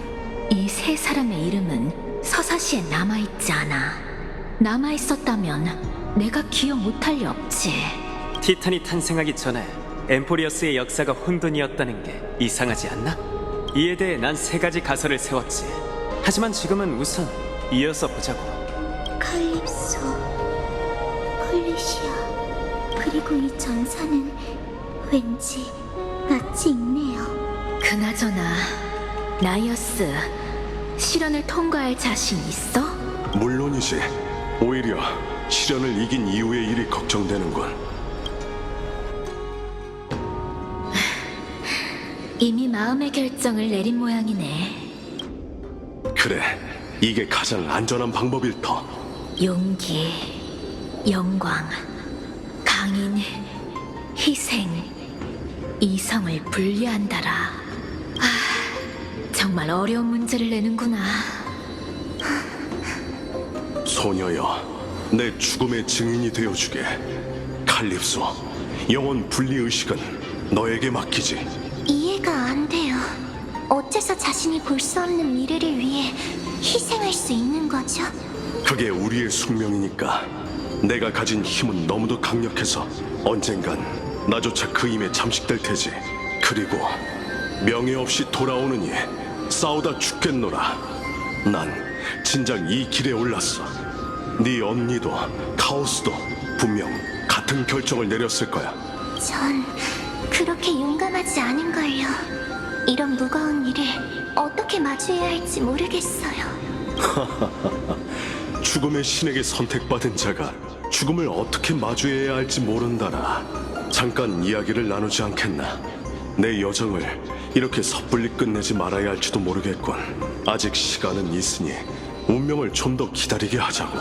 이 세 사람의 이름은 서사시에 남아있지 않아. 남아있었다면 내가 기억 못할 리 없지. 티탄이 탄생하기 전에 엠포리어스의 역사가 혼돈이었다는 게 이상하지 않나? 이에 대해 난 3가지 가설을 세웠지. 하지만 지금은 우선 이어서 보자고. 칼립소, 폴리시아, 그리고 이 전사는 왠지 낯이 익네요. 그나저나 나이어스, 시련을 통과할 자신 있어? 물론이지. 오히려 시련을 이긴 이후의 일이 걱정되는군. 이미 마음의 결정을 내린 모양이네. 그래, 이게 가장 안전한 방법일 터. 용기, 영광, 강인, 희생, 이성을 분리한다라. 정말 어려운 문제를 내는구나. 소녀여, 내 죽음의 증인이 되어주게. 칼립소, 영혼 분리의식은 너에게 맡기지. 이해가 안 돼요. 어째서 자신이 볼 수 없는 미래를 위해 희생할 수 있는 거죠? 그게 우리의 숙명이니까. 내가 가진 힘은 너무도 강력해서 언젠간 나조차 그 힘에 잠식될 테지. 그리고 명예 없이 돌아오느니 싸우다 죽겠노라. 난 진작 이 길에 올랐어. 네 언니도 카오스도 분명 같은 결정을 내렸을 거야. 전 그렇게 용감하지 않은걸요. 이런 무거운 일을 어떻게 마주해야 할지 모르겠어요. 죽음의 신에게 선택받은 자가 죽음을 어떻게 마주해야 할지 모른다라. 잠깐 이야기를 나누지 않겠나? 내 여정을 이렇게 섣불리 끝내지 말아야 할지도 모르겠군. 아직 시간은 있으니 운명을 좀 더 기다리게 하자고.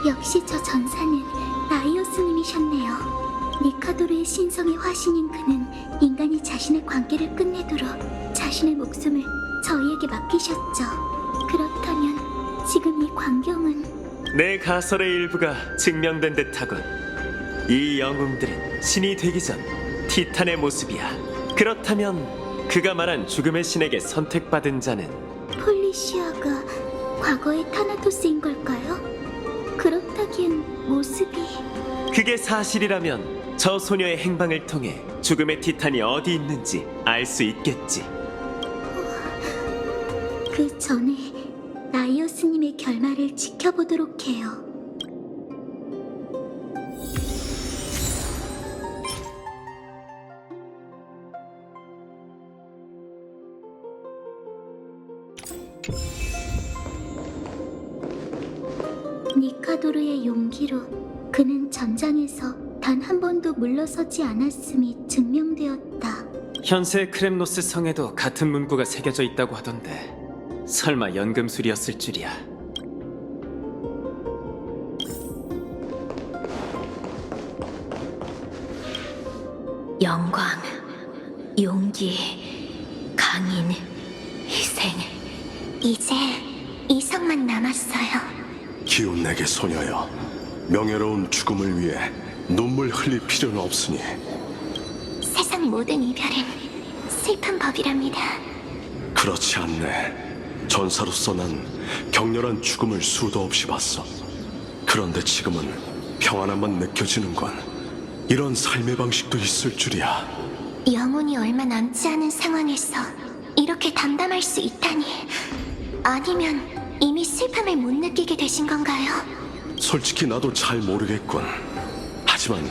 역시 저 전사는 나이오스님이셨네요. 니카도르의 신성의 화신인 그는 인간이 자신의 관계를 끝내도록 자신의 목숨을 저희에게 맡기셨죠. 그렇다면 지금 이 광경은 내 가설의 일부가 증명된 듯하군. 이 영웅들은 신이 되기 전 티탄의 모습이야. 그렇다면 그가 말한 죽음의 신에게 선택받은 자는 폴리시아가 과거의 타나토스인 걸까요? 그렇다기엔 모습이... 그게 사실이라면 저 소녀의 행방을 통해 죽음의 티탄이 어디 있는지 알 수 있겠지. 그 전에 나이오스님의 결말을 지켜보도록 해요. 니카도르의 용기로 그는 전장에서 단 한 번도 물러서지 않았음이 증명되었다. 현세 크렘노스 성에도 같은 문구가 새겨져 있다고 하던데 설마 연금술이었을 줄이야. 영광, 용기, 강인, 희생. 이제 이성만 남았어요. 기운내게 소녀여. 명예로운 죽음을 위해 눈물 흘릴 필요는 없으니. 세상 모든 이별은 슬픈 법이랍니다. 그렇지 않네. 전사로서 난 격렬한 죽음을 수도 없이 봤어. 그런데 지금은 평안함만 느껴지는건 이런 삶의 방식도 있을 줄이야. 영혼이 얼마 남지 않은 상황에서 이렇게 담담할 수 있다니. 아니면 이미 슬픔을 못 느끼게 되신 건가요? 솔직히 나도 잘 모르겠군. 하지만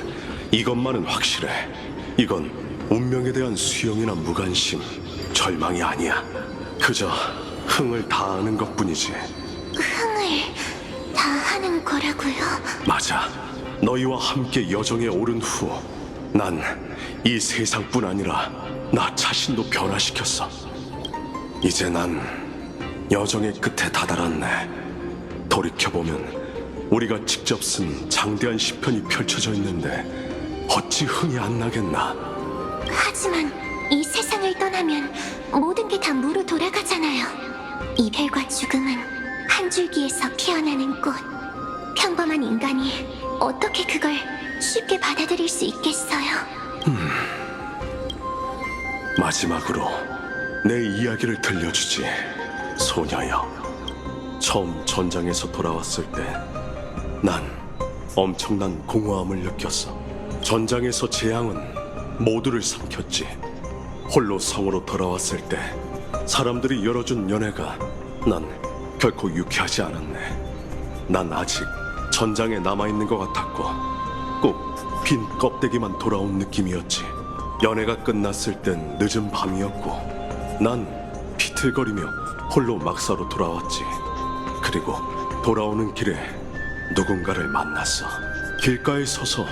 이것만은 확실해. 이건 운명에 대한 수용이나 무관심, 절망이 아니야. 그저 흥을 다하는 것뿐이지. 흥을 다하는 거라고요? 맞아. 너희와 함께 여정에 오른 후 난 이 세상뿐 아니라 나 자신도 변화시켰어. 이제 난 여정의 끝에 다다랐네. 돌이켜보면 우리가 직접 쓴 장대한 시편이 펼쳐져 있는데 어찌 흥이 안 나겠나. 하지만 이 세상을 떠나면 모든 게 다 무로 돌아가잖아요. 이별과 죽음은 한 줄기에서 피어나는 꽃. 평범한 인간이 어떻게 그걸 쉽게 받아들일 수 있겠어요? 마지막으로 내 이야기를 들려주지, 소녀여. 처음 전장에서 돌아왔을 때 난 엄청난 공허함을 느꼈어. 전장에서 재앙은 모두를 삼켰지. 홀로 성으로 돌아왔을 때 사람들이 열어준 연애가 난 결코 유쾌하지 않았네. 난 아직 전장에 남아있는 것 같았고 꼭 빈 껍데기만 돌아온 느낌이었지. 연애가 끝났을 땐 늦은 밤이었고 난 비틀거리며 홀로 막사로 돌아왔지. 그리고 돌아오는 길에 누군가를 만났어. 길가에 서서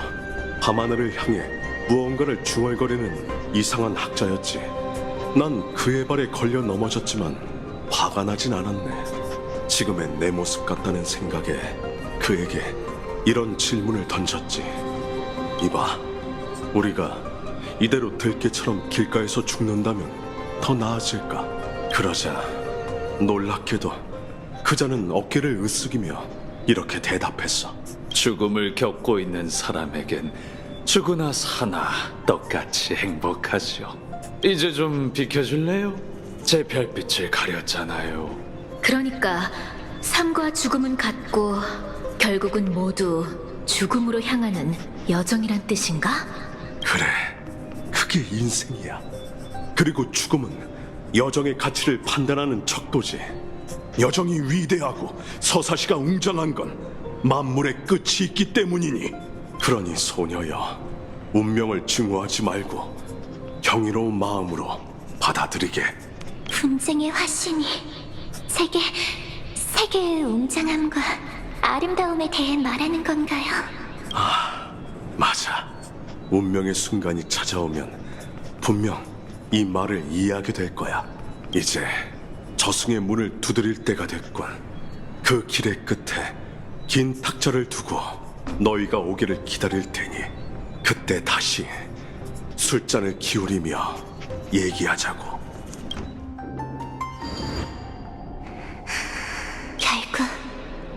밤하늘을 향해 무언가를 중얼거리는 이상한 학자였지. 난 그의 발에 걸려 넘어졌지만 화가 나진 않았네. 지금의 내 모습 같다는 생각에 그에게 이런 질문을 던졌지. 이봐, 우리가 이대로 들개처럼 길가에서 죽는다면 더 나아질까? 그러자 놀랍게도 그자는 어깨를 으쓱이며 이렇게 대답했어. 죽음을 겪고 있는 사람에겐 죽으나 사나 똑같이 행복하죠. 이제 좀 비켜줄래요? 제 별빛을 가렸잖아요. 그러니까 삶과 죽음은 같고 결국은 모두 죽음으로 향하는 여정이란 뜻인가? 그래, 그게 인생이야. 그리고 죽음은 여정의 가치를 판단하는 척도지. 여정이 위대하고 서사시가 웅장한 건 만물의 끝이 있기 때문이니. 그러니 소녀여, 운명을 증오하지 말고 경이로운 마음으로 받아들이게. 분쟁의 화신이 세계의 웅장함과 아름다움에 대해 말하는 건가요? 맞아. 운명의 순간이 찾아오면 분명 이 말을 이해하게 될 거야. 이제 저승의 문을 두드릴 때가 됐군. 그 길의 끝에 긴 탁자를 두고 너희가 오기를 기다릴 테니 그때 다시 술잔을 기울이며 얘기하자고. 결국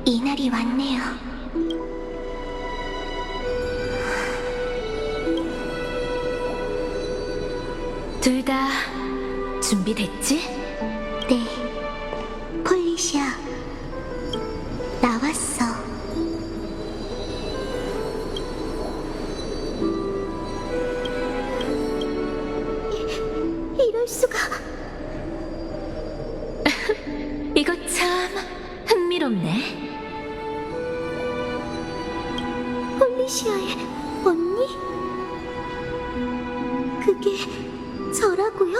이날이 왔네요. 둘 다 준비됐지? 네, 폴리시아, 나왔어. 이럴 수가. 이거 참 흥미롭네. 폴리시아의 언니? 그게 저라고요?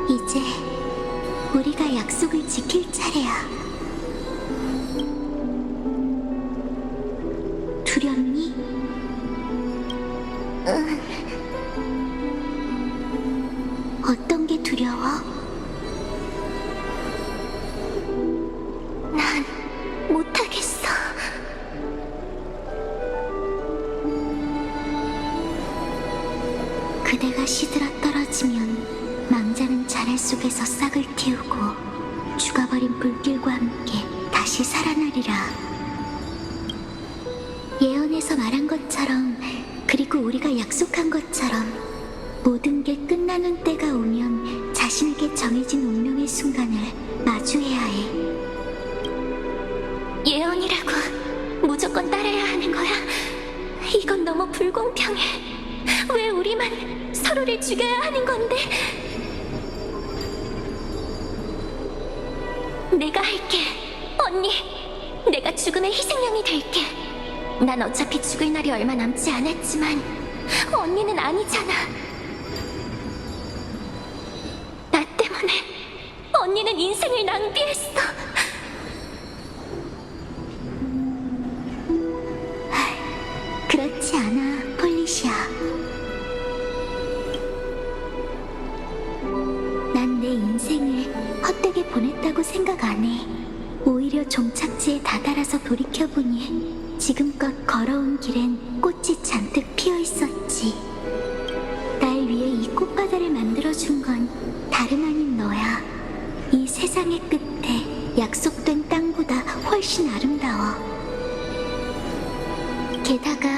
이제 우리가 약속을 지킬 차례야. 두렵니? 어떤 게 두려워? 난 못하겠어. 그대가 시들어 떨어지면 망자는 자랄 속에서 싹을 틔우고 죽어버린 불길과 함께 다시 살아나리라. 예언에서 말한 것처럼, 그리고 우리가 약속한 것처럼 모든 게 끝나는 때가 오면 자신에게 정해진 운명의 순간을 마주해야 해. 예언이라고 무조건 따라야 하는 거야? 이건 너무 불공평해. 왜 우리만 서로를 죽여야 하는 건데? 내가 할게, 언니. 내가 죽음의 희생양이 될게. 난 어차피 죽을 날이 얼마 남지 않았지만 언니는 아니잖아. 나 때문에 언니는 인생을 낭비했어. 그렇지 않아, 폴리시아. 난 내 인생을 헛되게 보냈다고 생각 안 해. 오히려 종착지에 다다라서 돌이켜보니 지금껏 걸어온 길엔 꽃이 잔뜩 피어 있었지. 날 위해 이 꽃바다를 만들어준 건 다름 아닌 너야. 이 세상의 끝에 약속된 땅보다 훨씬 아름다워. 게다가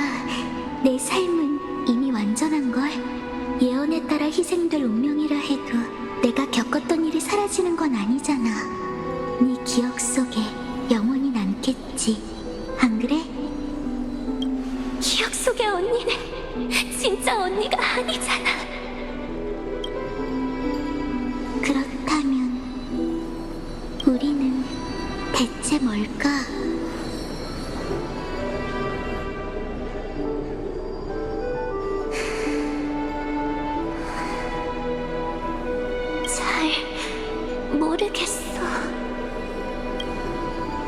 내 삶은 이미 완전한걸. 예언에 따라 희생될 운명이라 해도 내가 겪었던 일이 사라지는 건 아니잖아. 네 기억 속에 영원히 남겠지. 안 그래? 기억 속의 언니는 진짜 언니가 아니잖아. 그렇다면 우리는 대체 뭘까? 잘 모르겠어.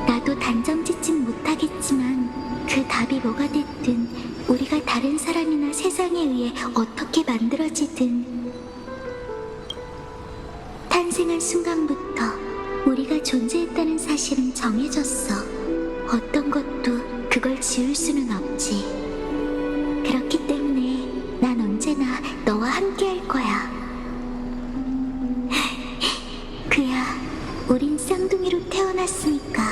나도 단정 짓진 못하겠지만 그 답이 뭐가 됐든 우리가 다른 사람이나 세상에 의해 어떻게 만들어지든 탄생한 순간부터 우리가 존재했다는 사실은 정해졌어. 어떤 것도 그걸 지울 수는 없지. 그렇기 때문에 난 언제나 너와 함께 할 거야. 그야 우린 쌍둥이로 태어났으니까.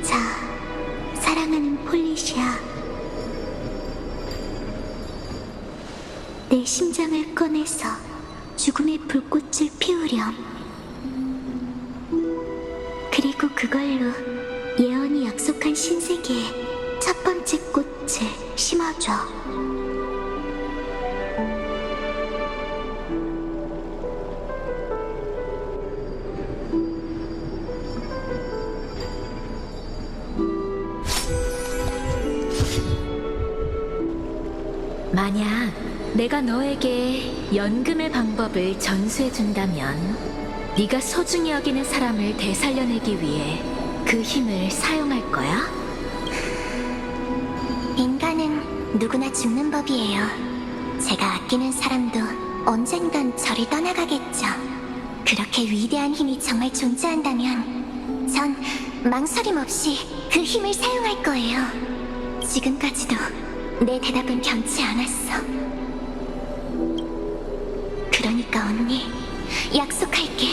자, 사랑하는 폴리시아. 내 심장을 꺼내서 죽음의 불꽃을 피우렴. 그리고 그걸로 예언이 약속한 신세계에 첫 번째 꽃을 심어줘. 만약 내가 너에게 연금의 방법을 전수해준다면 네가 소중히 여기는 사람을 되살려내기 위해 그 힘을 사용할 거야? 인간은 누구나 죽는 법이에요. 제가 아끼는 사람도 언젠간 저를 떠나가겠죠. 그렇게 위대한 힘이 정말 존재한다면 전 망설임 없이 그 힘을 사용할 거예요. 지금까지도 내 대답은 변치 않았어. 그러니까 언니, 약속할게.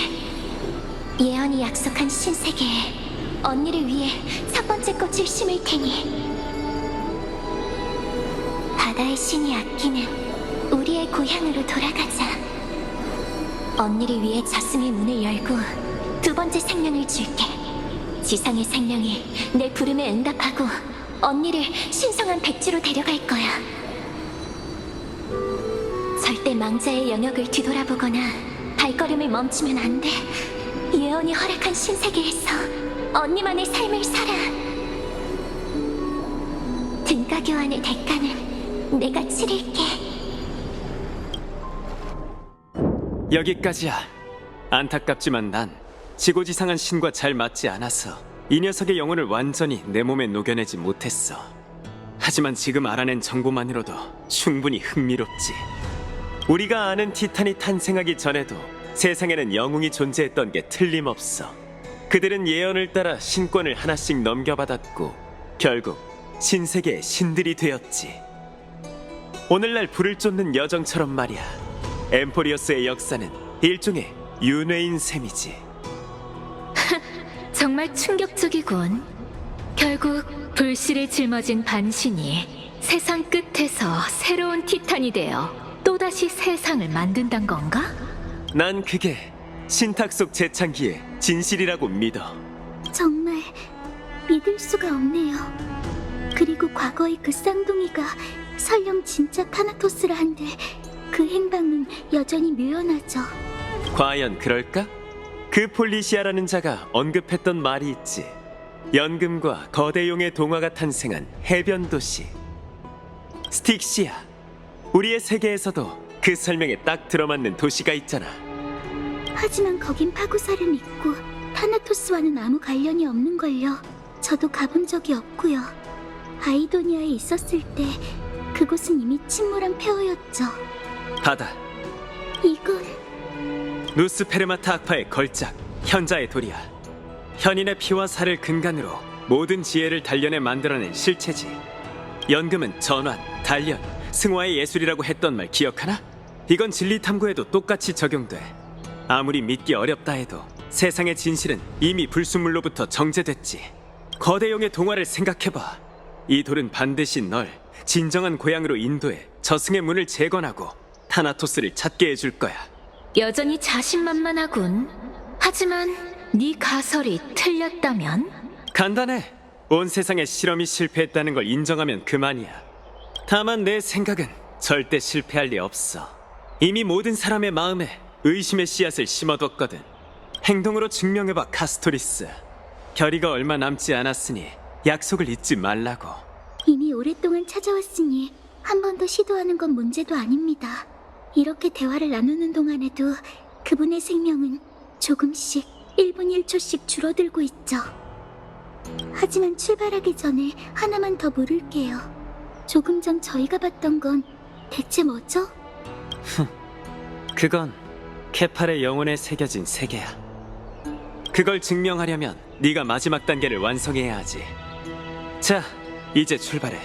예언이 약속한 신세계에 언니를 위해 첫 번째 꽃을 심을 테니 바다의 신이 아끼는 우리의 고향으로 돌아가자. 언니를 위해 저승의 문을 열고 두 번째 생명을 줄게. 지상의 생명이 내 부름에 응답하고 언니를 신성한 백지로 데려갈 거야. 절대 망자의 영역을 뒤돌아보거나 발걸음을 멈추면 안 돼. 예언이 허락한 신세계에서 언니만의 삶을 살아. 등가 교환의 대가는 내가 치를게. 여기까지야. 안타깝지만 난 지고지상한 신과 잘 맞지 않아서 이 녀석의 영혼을 완전히 내 몸에 녹여내지 못했어. 하지만 지금 알아낸 정보만으로도 충분히 흥미롭지. 우리가 아는 티탄이 탄생하기 전에도 세상에는 영웅이 존재했던 게 틀림없어. 그들은 예언을 따라 신권을 하나씩 넘겨받았고 결국 신세계의 신들이 되었지. 오늘날 불을 쫓는 여정처럼 말이야. 엠포리어스의 역사는 일종의 윤회인 셈이지. 정말 충격적이군. 결국 불씨를 짊어진 반신이 세상 끝에서 새로운 티탄이 되어 또다시 세상을 만든단 건가? 난 그게 신탁 속 재창기의 진실이라고 믿어. 정말 믿을 수가 없네요. 그리고 과거의 그 쌍둥이가 설령 진짜 타나토스라 한들 그 행방은 여전히 묘연하죠. 과연 그럴까? 그 폴리시아라는 자가 언급했던 말이 있지. 연금과 거대 용의 동화가 탄생한 해변 도시 스틱시아. 우리의 세계에서도 그 설명에 딱 들어맞는 도시가 있잖아. 하지만 거긴 파구사를 믿고 타나토스와는 아무 관련이 없는걸요. 저도 가본 적이 없고요. 아이도니아에 있었을 때 그곳은 이미 침몰한 폐허였죠. 바다. 이건 누스페르마타 악파의 걸작, 현자의 돌이야. 현인의 피와 살을 근간으로 모든 지혜를 단련해 만들어낸 실체지. 연금은 전환, 단련, 승화의 예술이라고 했던 말 기억하나? 이건 진리 탐구에도 똑같이 적용돼. 아무리 믿기 어렵다 해도 세상의 진실은 이미 불순물로부터 정제됐지. 거대용의 동화를 생각해봐. 이 돌은 반드시 널 진정한 고향으로 인도해 저승의 문을 재건하고 타나토스를 찾게 해줄 거야. 여전히 자신만만하군. 하지만 네 가설이 틀렸다면? 간단해. 온 세상에 실험이 실패했다는 걸 인정하면 그만이야. 다만 내 생각은 절대 실패할 리 없어. 이미 모든 사람의 마음에 의심의 씨앗을 심어뒀거든. 행동으로 증명해봐, 카스토리스. 결의가 얼마 남지 않았으니 약속을 잊지 말라고. 이미 오랫동안 찾아왔으니 한 번 더 시도하는 건 문제도 아닙니다. 이렇게 대화를 나누는 동안에도 그분의 생명은 조금씩 1분 1초씩 줄어들고 있죠. 하지만 출발하기 전에 하나만 더 물을게요. 조금 전 저희가 봤던 건 대체 뭐죠? 그건 케팔의 영혼에 새겨진 세계야. 그걸 증명하려면 네가 마지막 단계를 완성해야 하지. 자, 이제 출발해.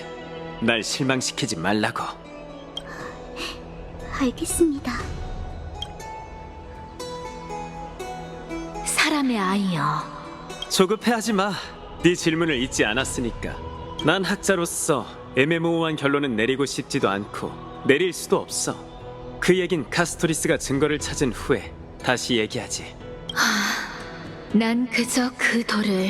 날 실망시키지 말라고. 알겠습니다. 사람의 아이여. 조급해하지 마. 네 질문을 잊지 않았으니까. 난 학자로서 애매모호한 결론은 내리고 싶지도 않고 내릴 수도 없어. 그 얘긴 카스토리스가 증거를 찾은 후에 다시 얘기하지. 난 그저 그 돌을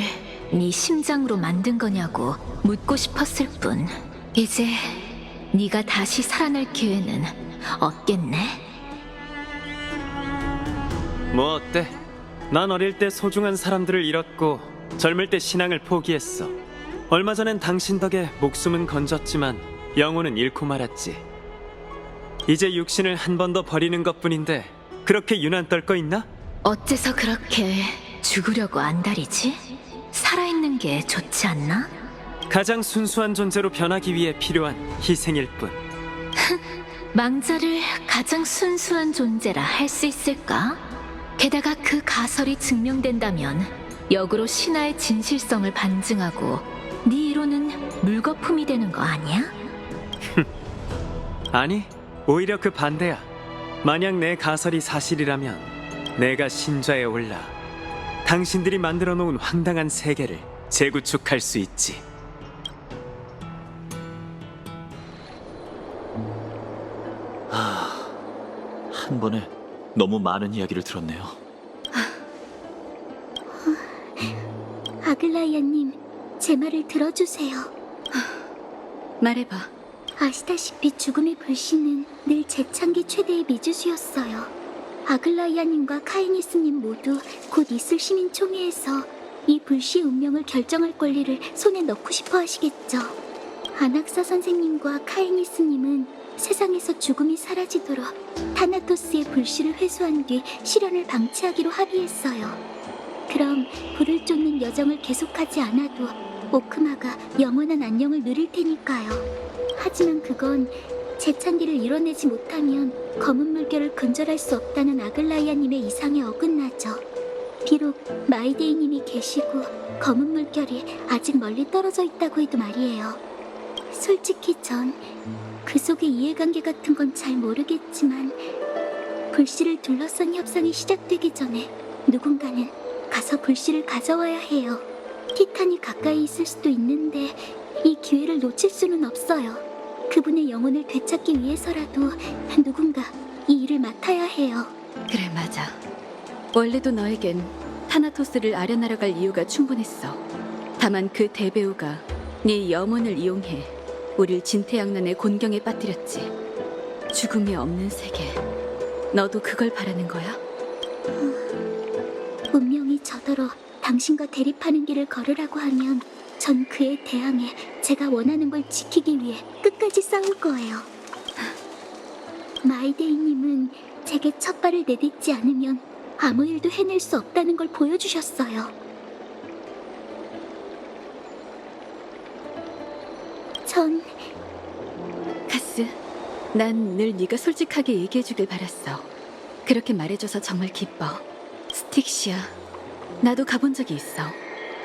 네 심장으로 만든 거냐고 묻고 싶었을 뿐. 이제 네가 다시 살아날 기회는 없겠네. 뭐 어때? 난 어릴 때 소중한 사람들을 잃었고 젊을 때 신앙을 포기했어. 얼마 전엔 당신 덕에 목숨은 건졌지만 영혼은 잃고 말았지. 이제 육신을 한 번 더 버리는 것뿐인데 그렇게 유난 떨 거 있나? 어째서 그렇게 죽으려고 안달이지? 살아있는 게 좋지 않나? 가장 순수한 존재로 변하기 위해 필요한 희생일 뿐. 망자를 가장 순수한 존재라 할 수 있을까? 게다가 그 가설이 증명된다면 역으로 신화의 진실성을 반증하고 네 이론은 물거품이 되는 거 아니야? 아니, 오히려 그 반대야. 만약 내 가설이 사실이라면 내가 신좌에 올라 당신들이 만들어 놓은 황당한 세계를 재구축할 수 있지. 한 번에 너무 많은 이야기를 들었네요. 아글라이아님, 제 말을 들어주세요. 말해봐. 아시다시피 죽음의 불씨는 늘 재창기 최대의 미주수였어요. 아글라이아님과 카이니스님 모두 곧 있을 시민총회에서 이 불씨의 운명을 결정할 권리를 손에 넣고 싶어 하시겠죠. 아낙사 선생님과 카이니스님은 세상에서 죽음이 사라지도록 타나토스의 불씨를 회수한 뒤 실현을 방치하기로 합의했어요. 그럼 불을 쫓는 여정을 계속하지 않아도 오크마가 영원한 안녕을 누릴 테니까요. 하지만 그건 재창기를 이뤄내지 못하면 검은 물결을 근절할 수 없다는 아글라이아님의 이상에 어긋나죠. 비록 마이데이님이 계시고 검은 물결이 아직 멀리 떨어져 있다고 해도 말이에요. 솔직히 전 그 속의 이해관계 같은 건 잘 모르겠지만 불씨를 둘러싼 협상이 시작되기 전에 누군가는 가서 불씨를 가져와야 해요. 티탄이 가까이 있을 수도 있는데 이 기회를 놓칠 수는 없어요. 그분의 영혼을 되찾기 위해서라도 누군가 이 일을 맡아야 해요. 그래, 맞아. 원래도 너에겐 타나토스를 아련하러 갈 이유가 충분했어. 다만 그 대배우가 네 염원을 이용해 우릴 진퇴양난의 곤경에 빠뜨렸지. 죽음이 없는 세계. 너도 그걸 바라는 거야? 운명이 저더러 당신과 대립하는 길을 걸으라고 하면 전 그에 대항해 제가 원하는 걸 지키기 위해 끝까지 싸울 거예요. 마이데이님은 제게 첫 발을 내딛지 않으면 아무 일도 해낼 수 없다는 걸 보여주셨어요. 전 카스, 난 늘 네가 솔직하게 얘기해주길 바랐어. 그렇게 말해줘서 정말 기뻐. 스틱시아, 나도 가본 적이 있어.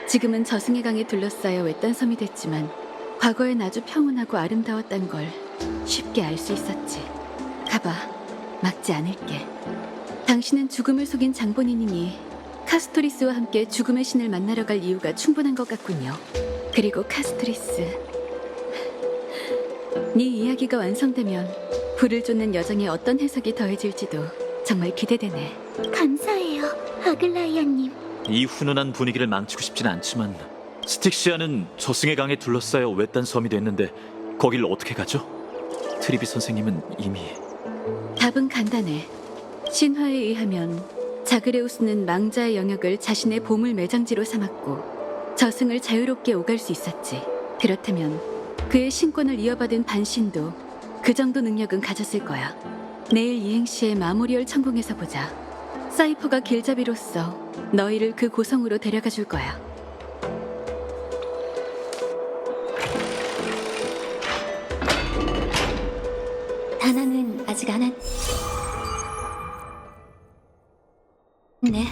지금은 저승의 강에 둘러싸여 외딴 섬이 됐지만 과거엔 아주 평온하고 아름다웠단 걸 쉽게 알 수 있었지. 가봐, 막지 않을게. 당신은 죽음을 속인 장본인이니 카스토리스와 함께 죽음의 신을 만나러 갈 이유가 충분한 것 같군요. 그리고 카스토리스, 네 이야기가 완성되면 불을 쫓는 여정에 어떤 해석이 더해질지도 정말 기대되네. 감사해요, 아글라이아님. 이 훈훈한 분위기를 망치고 싶진 않지만 스틱시아는 저승의 강에 둘러싸여 외딴 섬이 됐는데 거길 어떻게 가죠? 트리비 선생님은 이미... 답은 간단해. 신화에 의하면 자그레우스는 망자의 영역을 자신의 보물 매장지로 삼았고 저승을 자유롭게 오갈 수 있었지. 그렇다면 그의 신권을 이어받은 반신도 그 정도 능력은 가졌을 거야. 내일 이행시에 마무리열 천궁에서 보자. 사이퍼가 길잡이로서 너희를 그 고성으로 데려가 줄 거야. 다나는 아직 안 왔... 네.